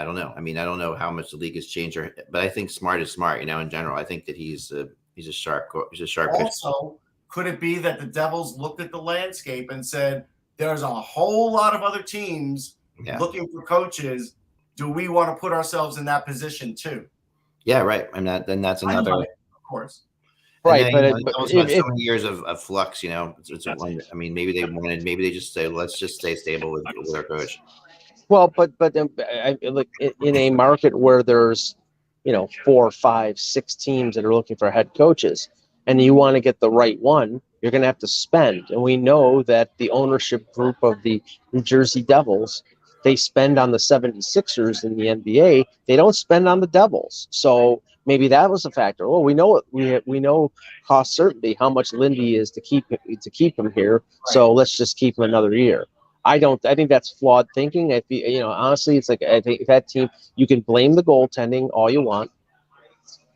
don't know. I mean, I don't know how much the league has changed, but I think smart is smart, in general. I think that he's a sharp
Also, could it be that the Devils looked at the landscape and said, there's a whole lot of other teams looking for coaches. Do we want to put ourselves in that position too? Yeah,
right. And then that's another,
of course.
Right,
then, but so many years of flux. Maybe they just say, let's just stay stable with our coach.
Well, but like in a market where there's 4, 5, 6 teams that are looking for head coaches, and you want to get the right one, you're going to have to spend. And we know that the ownership group of the New Jersey Devils, they spend on the 76ers in the NBA. They don't spend on the Devils. So maybe that was a factor. Well, we know cost certainty how much Lindy is to keep him here. So let's just keep him another year. I think that's flawed thinking. Honestly, it's like I think that team. You can blame the goaltending all you want.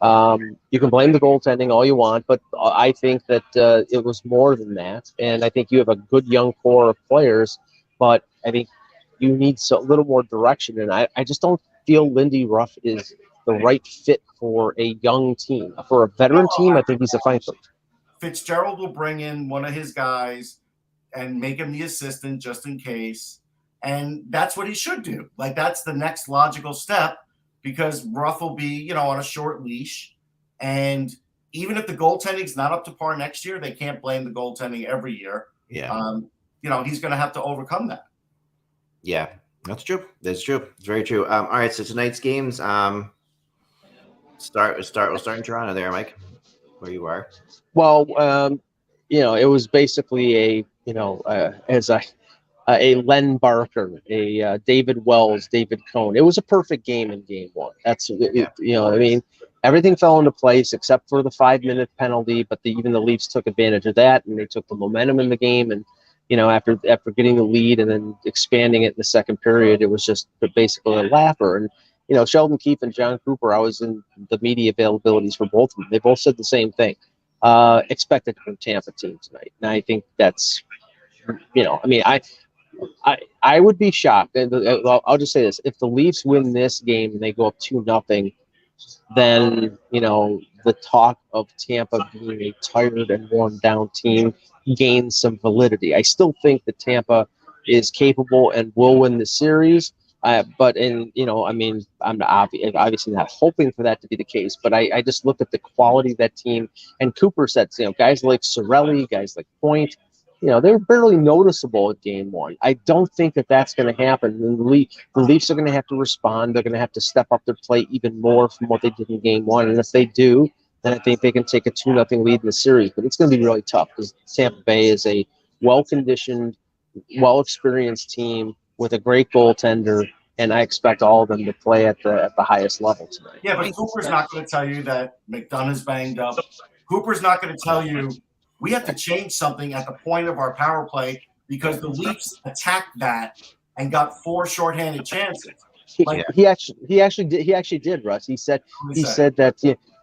But I think that it was more than that. And I think you have a good young core of players, but I think you need a little more direction. And I just don't feel Lindy Ruff is the right fit for a young team. For a veteran team, I think he's a fine fit.
Fitzgerald will bring in one of his guys and make him the assistant just in case. And that's what he should do. Like, that's the next logical step, because Ruff will be, on a short leash. And even if the goaltending's not up to par next year, they can't blame the goaltending every year.
Yeah.
He's going to have to overcome that.
Yeah, that's true. That's true. It's very true. All right. So tonight's games, we'll start in Toronto there, Mike, where you are.
Well, it was basically a Len Barker, a David Wells, David Cohn. It was a perfect game in game one. That's everything fell into place except for the 5-minute penalty, but even the Leafs took advantage of that, and they took the momentum in the game. And after getting the lead and then expanding it in the second period, it was just basically a laugher. And Sheldon Keefe and John Cooper, I was in the media availabilities for both of them. They both said the same thing. Expected from Tampa team tonight, and I think that's I would be shocked. I'll just say this: if the Leafs win this game and they go up 2-0, then the talk of Tampa being a tired and worn down team gains some validity. I still think that Tampa is capable and will win the series. I'm obviously not hoping for that to be the case, but I just look at the quality of that team. And Cooper said, guys like Cirelli, guys like Point, they're barely noticeable at game one. I don't think that that's going to happen. And the Leafs are going to have to respond. They're going to have to step up their play even more from what they did in game one. And if they do, then I think they can take a 2-0 lead in the series. But it's going to be really tough because Tampa Bay is a well-conditioned, well-experienced team with a great goaltender, and I expect all of them to play at the highest level tonight.
Yeah, but Cooper's not going to tell you that McDonough's banged up. Cooper's not going to tell you we have to change something at the point of our power play because the Leafs attacked that and got 4 shorthanded chances.
He actually did, Russ. He said that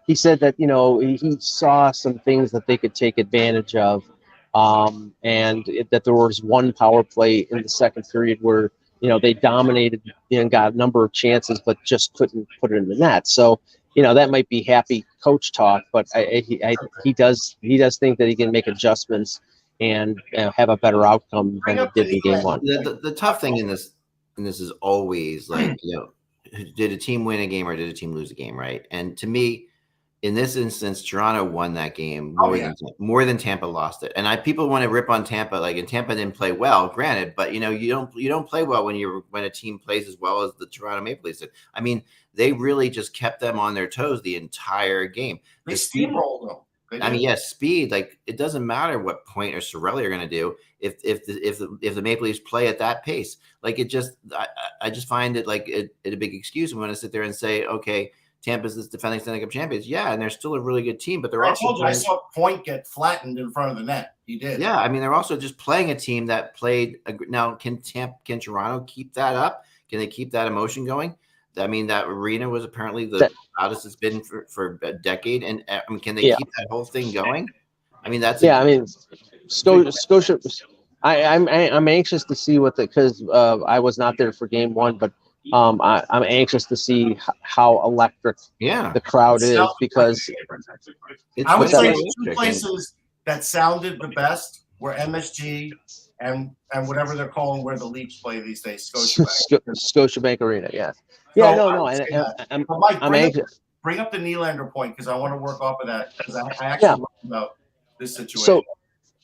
he saw some things that they could take advantage of, and that there was one power play in the second period where they dominated and got a number of chances, but just couldn't put it in the net. So that might be happy coach talk, but he does think that he can make adjustments and have a better outcome than he did in game one.
The tough thing in this is always like, did a team win a game or did a team lose a game, right? And to me, in this instance, Toronto won that game more than Tampa lost it. And people want to rip on Tampa, and Tampa didn't play well, granted, but you don't play well when a team plays as well as the Toronto Maple Leafs did. I mean, they really just kept them on their toes the entire game.
They steamrolled them.
I mean, yes, speed. It doesn't matter what Point or Sorelli are going to do if the Maple Leafs play at that pace. I just find it a big excuse. We want to sit there and say, okay, Tampa's this defending Stanley Cup champions. Yeah, and they're still a really good team, but they're also.
I saw Point get flattened in front of the net. He did.
Yeah, I mean, they're also just playing a team that played. Now, can Toronto keep that up? Can they keep that emotion going? I mean, that arena was apparently the loudest it's been for a decade, and can they keep that whole thing going? I mean, that's
Scotia. I'm anxious to see because I was not there for game one, but I'm anxious to see how electric the crowd is because
I would say the 2 places that sounded the best were MSG and whatever they're calling where the Leafs play these days,
Scotiabank Arena. Yeah. Yeah, no. I'm anxious.
Bring up the Nylander point because I want to work off of that because I actually learned about this situation.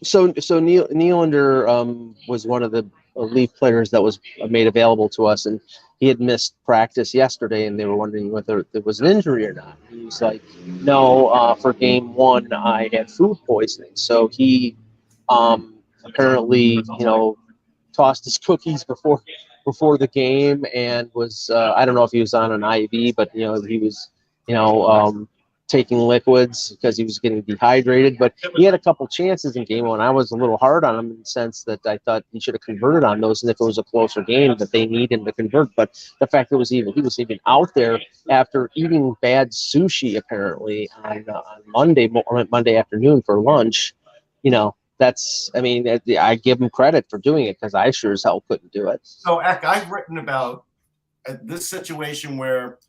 So Nylander was one of the Leaf players that was made available to us, and he had missed practice yesterday, and they were wondering whether there was an injury or not. He was like, "No, for game one, I had food poisoning." So he apparently, tossed his cookies before the game and was I don't know if he was on an IV, but he was taking liquids because he was getting dehydrated. But he had a couple chances in game one. I was a little hard on him in the sense that I thought he should have converted on those, and if it was a closer game, that they need him to convert. But the fact that he was even out there after eating bad sushi apparently on Monday afternoon for lunch, I give him credit for doing it because I sure as hell couldn't do it.
So, Eck, I've written about this situation where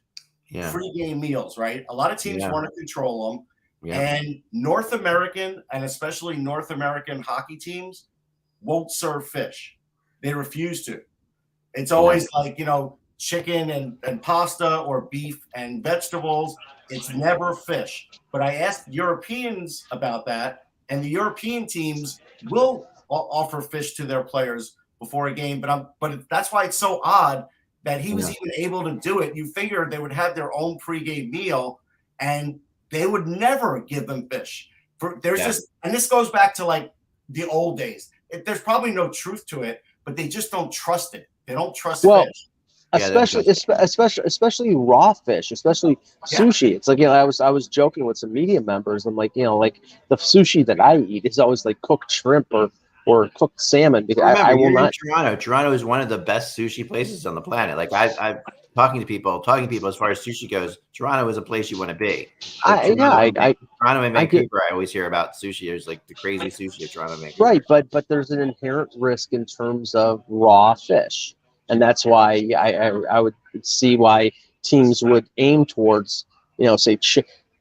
free game meals, right? A lot of teams want to control them. Yeah. And North American and especially North American hockey teams won't serve fish. They refuse to. It's always chicken and pasta or beef and vegetables. It's never fish. But I asked Europeans about that, and the European teams will offer fish to their players before a game. But that's why it's so odd that he was even able to do it. You figure they would have their own pregame meal, and they would never give them fish. And this goes back to the old days. There's probably no truth to it, but they just don't trust it. They don't trust fish.
Especially raw fish, especially sushi. It's I was joking with some media members. I'm like, the sushi that I eat is always cooked shrimp or cooked salmon because I will not.
Toronto is one of the best sushi places on the planet. I'm talking to people as far as sushi goes. Toronto is a place you want to be. Toronto and Vancouver, I always hear about sushi. There's the crazy sushi of Toronto and Vancouver.
Right, but there's an inherent risk in terms of raw fish. And that's why I would see why teams would aim towards, say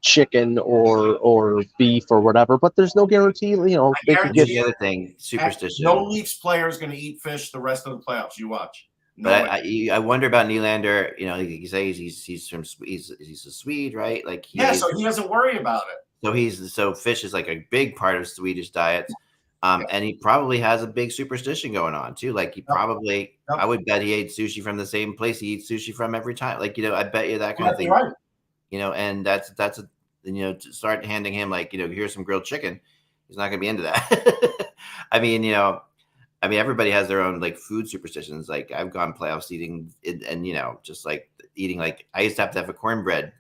chicken or beef or whatever. But there's no guarantee. They could get
the other thing. Superstition.
No Leafs player is going to eat fish the rest of the playoffs. You watch.
But I wonder about Nylander. You say he's a Swede, right?
So he doesn't worry about it.
So fish is a big part of Swedish diet. And he probably has a big superstition going on too. Like he probably, I would bet he ate sushi from the same place he eats sushi from every time. Like, I bet you that kind of thing,
right.
And that's to start handing him like, here's some grilled chicken. He's not going to be into that. I mean, everybody has their own like food superstitions. Like I've gone playoffs eating and just like eating, like I used to have a cornbread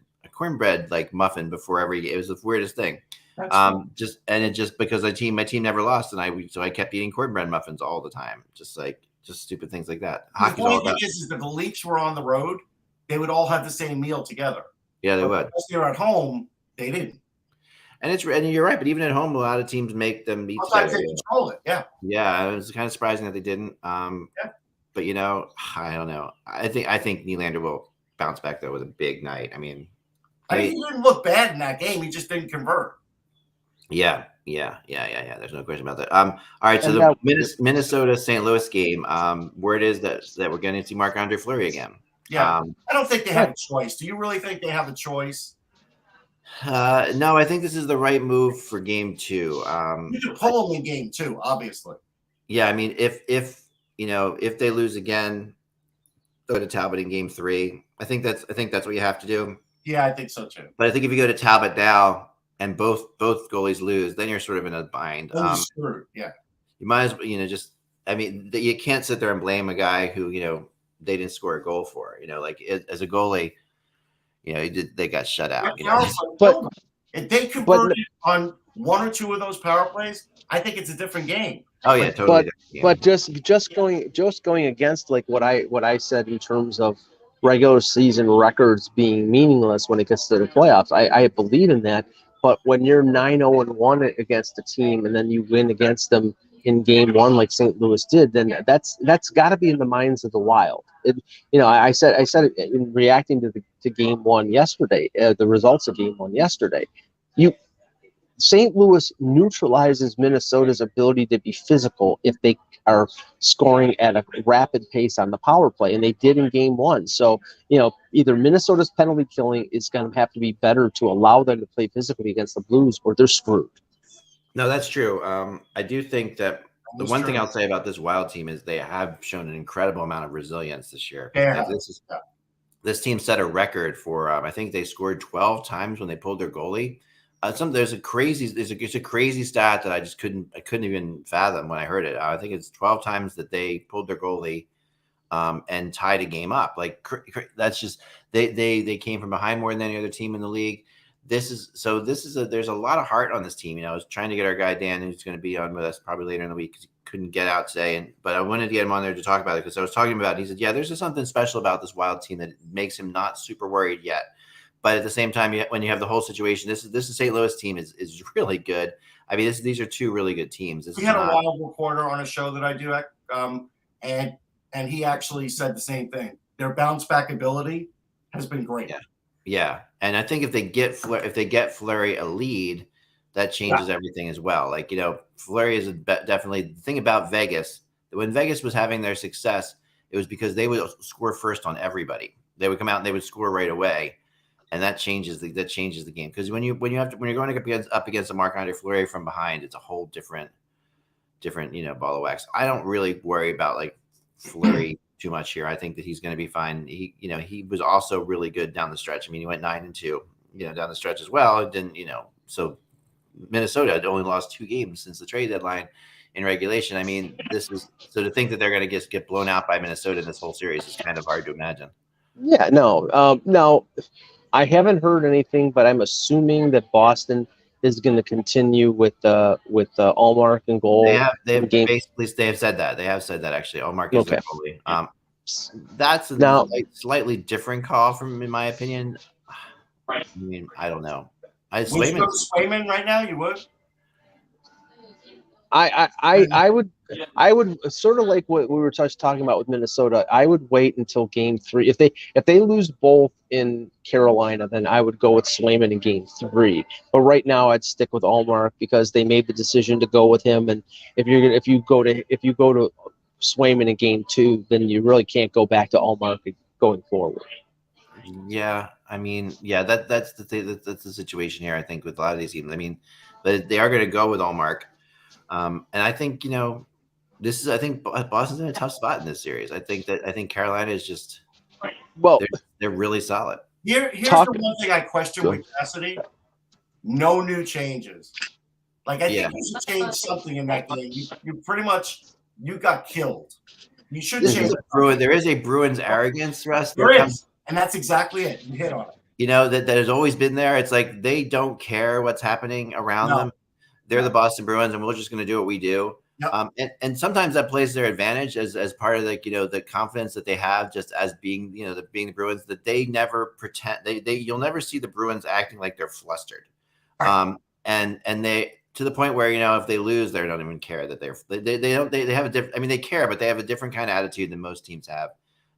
like muffin before it was the weirdest thing. Just because my team never lost, and I kept eating cornbread muffins all the time, just stupid things like that.
The funny thing is that the Leafs were on the road, they would all have the same meal together.
Yeah, they would.
Because they're at home, they didn't.
And you're right, but even at home, a lot of teams make them eat
Sometimes
together.
they control it. Yeah.
Yeah, it was kind of surprising that they didn't. But I don't know. I think Nylander will bounce back though with a big night. I mean,
he didn't look bad in that game. He just didn't convert.
Yeah. There's no question about that. All right, so the Minnesota St. Louis game. Word is that we're going to see Marc-Andre Fleury again.
Yeah, I don't think they have a choice. Do you really think they have a choice?
No, I think this is the right move for game 2.
You could pull them in game 2, obviously.
Yeah, I mean, if they lose again, go to Talbot in game 3. I think that's what you have to do.
Yeah, I think so too.
But I think if you go to Talbot now and both goalies lose, then you're sort of in a bind.
Screwed. Yeah, you
might as well, you can't sit there and blame a guy who they didn't score a goal for. Like as a goalie, they got shut out.
But if they converted on 1 or 2 of those power plays, I think it's a different game.
Oh yeah, totally.
But just going against like what I said in terms of regular season records being meaningless when it gets to the playoffs, I believe in that. But when you're 9-0-1 against a team and then you win against them in game 1 like St. Louis did, then that's got to be in the minds of the Wild. I said it in reacting to game 1 yesterday, the results of game 1 yesterday. St. Louis neutralizes Minnesota's ability to be physical if they are scoring at a rapid pace on the power play, and they did in game 1. So, either Minnesota's penalty killing is going to have to be better to allow them to play physically against the Blues, or they're screwed.
No, that's true. I do think that the one thing I'll say about this Wild team is they have shown an incredible amount of resilience this year.
Yeah.
This team set a record for, I think they scored 12 times when they pulled their goalie. It's a crazy stat that I couldn't even fathom when I heard it. I think it's 12 times that they pulled their goalie and tied a game up. Like that's just they came from behind more than any other team in the league. There's a lot of heart on this team. I was trying to get our guy Dan, who's going to be on with us probably later in the week because he couldn't get out today. But I wanted to get him on there to talk about it because I was talking about it. He said, yeah, there's just something special about this Wild team that makes him not super worried yet. But at the same time, when you have the whole situation, this is St. Louis team is really good. I mean, these are 2 really good teams.
We had a Wild reporter on a show that I do, and he actually said the same thing. Their bounce back ability has been great.
Yeah, and I think if they get Fleury a lead, that changes everything as well. Like Fleury is definitely the thing about Vegas. When Vegas was having their success, it was because they would score first on everybody. They would come out and they would score right away. And that changes the game because when you're going up against a Marc-Andre Fleury from behind, it's a whole different ball of wax. I don't really worry about like Fleury too much here. I think that he's going to be fine. He was also really good down the stretch. I mean, he went 9-2, down the stretch as well. It didn't, so Minnesota had only lost 2 games since the trade deadline in regulation. I mean, so to think that they're going to get blown out by Minnesota in this whole series is kind of hard to imagine.
Yeah, no. I haven't heard anything, but I'm assuming that Boston is going to continue with Ullmark and goal.
They have said that. They have said that actually. Ullmark is the goalie. That's a slightly different call in my opinion. I mean, I don't know.
Would you go Swayman right now? You would.
I would sort of like what we were just talking about with Minnesota. I would wait until game 3. If they lose both in Carolina, then I would go with Swayman in game 3. But right now, I'd stick with Ullmark because they made the decision to go with him. And if you go to Swayman in game 2, then you really can't go back to Ullmark going forward.
Yeah, I mean, that's the situation here. I think with a lot of these teams. I mean, but they are going to go with Ullmark. And I think, I think Boston's in a tough spot in this series. I think Carolina is just, they're really solid.
Here's the one thing I question with Cassidy. No new changes. Like, I think you should change something in that game. You pretty much, you got killed. You should change.
There is a Bruins arrogance, Russ.
There is. And that's exactly it. You hit on it.
That has always been there. It's like they don't care what's happening around them. They're the Boston Bruins, and we're just going to do what we do. Yep. And sometimes that plays their advantage as part of the confidence that they have just as being being the Bruins, that they never pretend you'll never see the Bruins acting like they're flustered. Right. And they, to the point where if they lose, they don't even care that they have a different. I mean, they care, but they have a different kind of attitude than most teams have,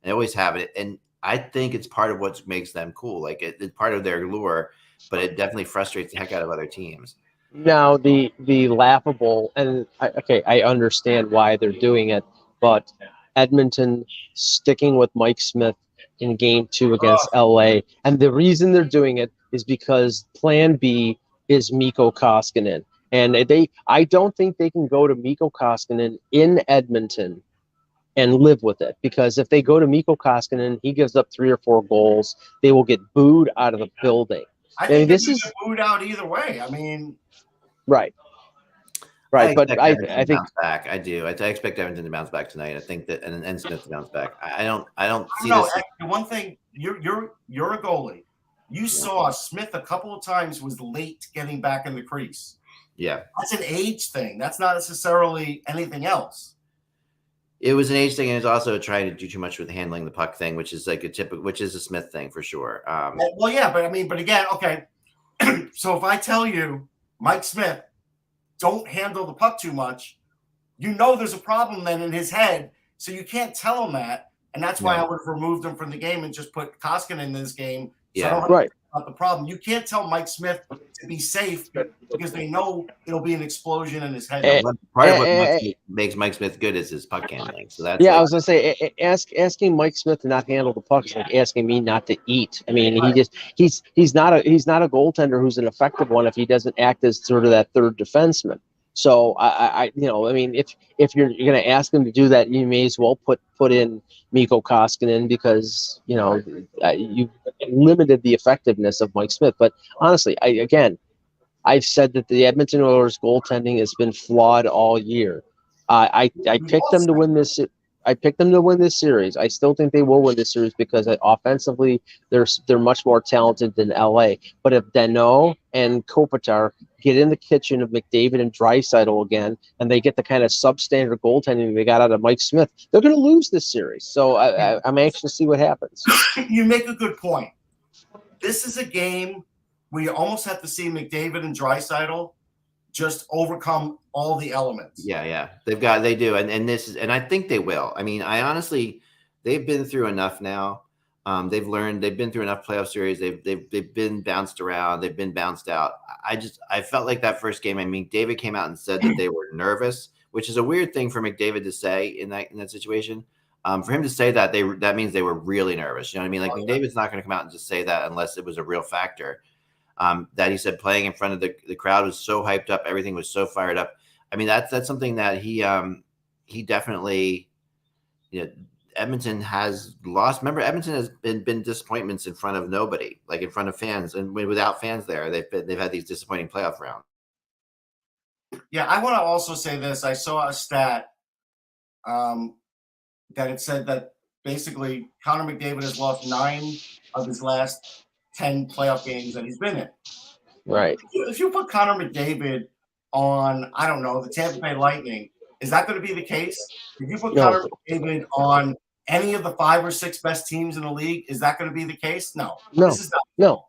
and they always have it. And I think it's part of what makes them cool. Like it's part of their lure, but it definitely frustrates the heck out of other teams.
Now the laughable, and I understand why they're doing it, but Edmonton sticking with Mike Smith in Game 2 against LA, and the reason they're doing it is because Plan B is Mikko Koskinen. And I don't think they can go to Mikko Koskinen in Edmonton and live with it, because if they go to Mikko Koskinen, he gives up 3 or 4 goals, they will get booed out of the building.
I think this is booed out either way. I mean,
right. But I think
bounce back. I do. I expect Edmonton to bounce back tonight. I think that and Smith to bounce back. I don't see this.
The one thing, you're a goalie. You saw Smith a couple of times was late getting back in the crease.
Yeah,
that's an age thing. That's not necessarily anything else.
It was an age thing, and it's also trying to do too much with handling the puck thing, which is like which is a Smith thing for sure.
But again, okay. So if I tell you, Mike Smith, don't handle the puck too much, there's a problem then in his head. So you can't tell him that, and that's why I would have removed him from the game and just put Koskinen in this game. So not the problem. You can't tell Mike Smith to be safe because they know it'll be an explosion in his head.
Part of what makes Mike Smith good is his puck handling. So that's
I was gonna say, asking Mike Smith to not handle the puck is like asking me not to eat. I mean, he's not a goaltender who's an effective one if he doesn't act as sort of that third defenseman. So I mean, if you're going to ask him to do that, you may as well put in Mikko Koskinen, because you limited the effectiveness of Mike Smith. But honestly, I've said that the Edmonton Oilers goaltending has been flawed all year. I picked them to win this. I picked them to win this series. I still think they will win this series because offensively they're much more talented than LA. But if Danault and Kopitar get in the kitchen of McDavid and Draisaitl again, and they get the kind of substandard goaltending they got out of Mike Smith, they're going to lose this series. So I'm anxious to see what happens.
You make a good point. This is a game where you almost have to see McDavid and Draisaitl just overcome all the elements.
Yeah. They do. And I think they will. I mean, they've been through enough now. They've been through enough playoff series. They've been bounced around. They've been bounced out. I felt like that first game. I mean, David came out and said that they were nervous, which is a weird thing for McDavid to say in that situation. For him to say that means they were really nervous. You know what I mean? Like McDavid's not going to come out and just say that unless it was a real factor. That he said playing in front of the crowd was so hyped up, everything was so fired up. I mean, that's something that he definitely, Edmonton has lost. Remember, Edmonton has been disappointments in front of nobody, like in front of fans, and without fans there, they've had these disappointing playoff rounds.
Yeah, I want to also say this. I saw a stat that it said that basically Connor McDavid has lost 9 of his last 10 playoff games that he's been in.
Right.
If you put Connor McDavid on, I don't know, the Tampa Bay Lightning, is that going to be the case? If you put Connor McDavid on any of the 5 or 6 best teams in the league, is that going to be the case? No.
No.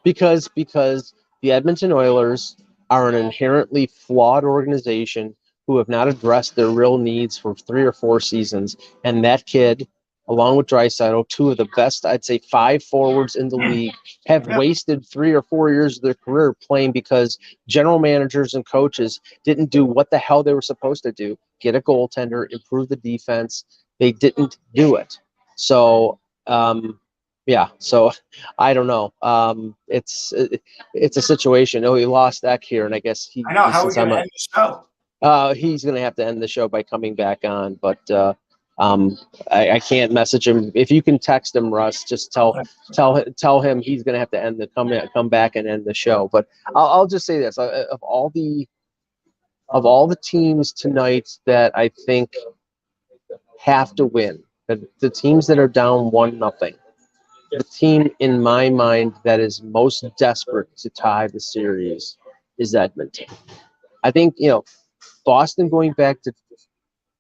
Because the Edmonton Oilers are an inherently flawed organization who have not addressed their real needs for 3 or 4 seasons, and that kid, along with Draisaitl, 2 of the best, I'd say 5 forwards in the league, have wasted 3 or 4 years of their career playing because general managers and coaches didn't do what the hell they were supposed to do: get a goaltender, improve the defense. They didn't do it. So, So I don't know. It's a situation. Oh, he lost Eck here, and I guess
I know how we going to end the show.
He's going to have to end the show by coming back on, but I can't message him. If you can text him, Russ, just tell him he's going to have to come back and end the show. But I'll just say this: of all the teams tonight that I think have to win, the teams that are down 1-0, the team in my mind that is most desperate to tie the series is Edmonton. I think Boston going back to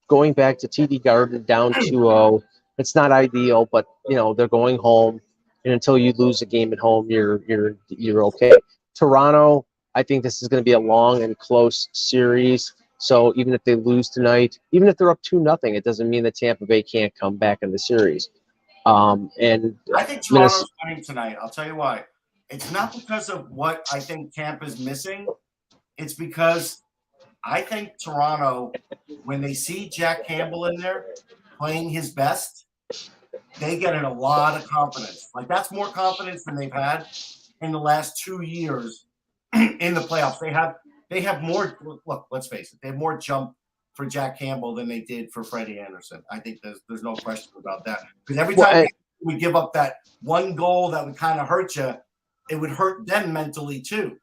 TD Garden down 2-0. It's not ideal, but they're going home, and until you lose a game at home, you're okay. Toronto, I think this is going to be a long and close series. So even if they lose tonight, even if they're up 2-0, it doesn't mean that Tampa Bay can't come back in the series. And
I think Toronto's winning tonight. I'll tell you why. It's not because of what I think Tampa's missing. It's because I think Toronto, when they see Jack Campbell in there playing his best, they get in a lot of confidence. Like, that's more confidence than they've had in the last 2 years in the playoffs. They have more. Look, let's face it. They have more jump for Jack Campbell than they did for Freddie Anderson. I think there's no question about that. Because every time we give up that one goal that would kind of hurt you, it would hurt them mentally too.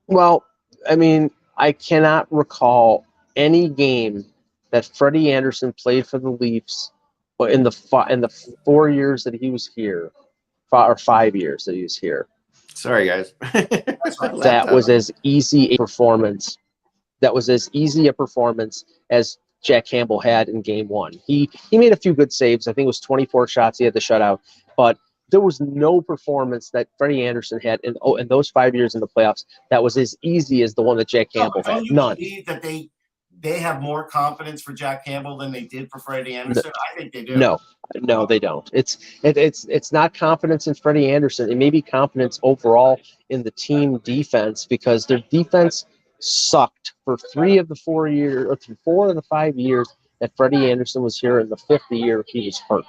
Well, I mean, I cannot recall any game that Freddie Anderson played for the Leafs, but in the 4 years that he was here, or 5 years that he was here.
Sorry, guys.
That was as easy a performance. That was as easy a performance as Jack Campbell had in Game 1. He made a few good saves. I think it was 24 shots he had to shut out, but there was no performance that Freddie Anderson had in those 5 years in the playoffs that was as easy as the one that Jack Campbell had. None.
Do you believe that they have more confidence for Jack Campbell than they did for Freddie Anderson? I think they do.
No, they don't. It's not confidence in Freddie Anderson. It may be confidence overall in the team defense, because their defense sucked for 3 of the 4 years, or 4 of the 5 years that Freddie Anderson was here, in the 5th year he was hurt.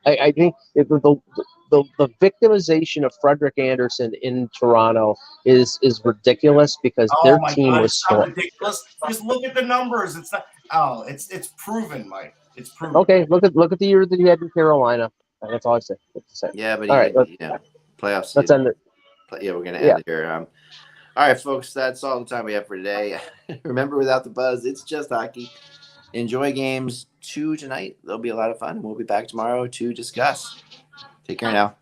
I think the victimization of Frederik Andersen in Toronto is ridiculous, because their team was so
ridiculous. Just look at the numbers. It's not. Oh, it's proven, Mike. It's proven.
Okay, look at the year that he had in Carolina. That's all I say.
Yeah, but
all right,
playoffs.
Let's end it.
Yeah, we're gonna end it here. All right, folks, that's all the time we have for today. Remember, without the buzz, it's just hockey. Enjoy games 2 tonight. They'll be a lot of fun. We'll be back tomorrow to discuss. Take care now.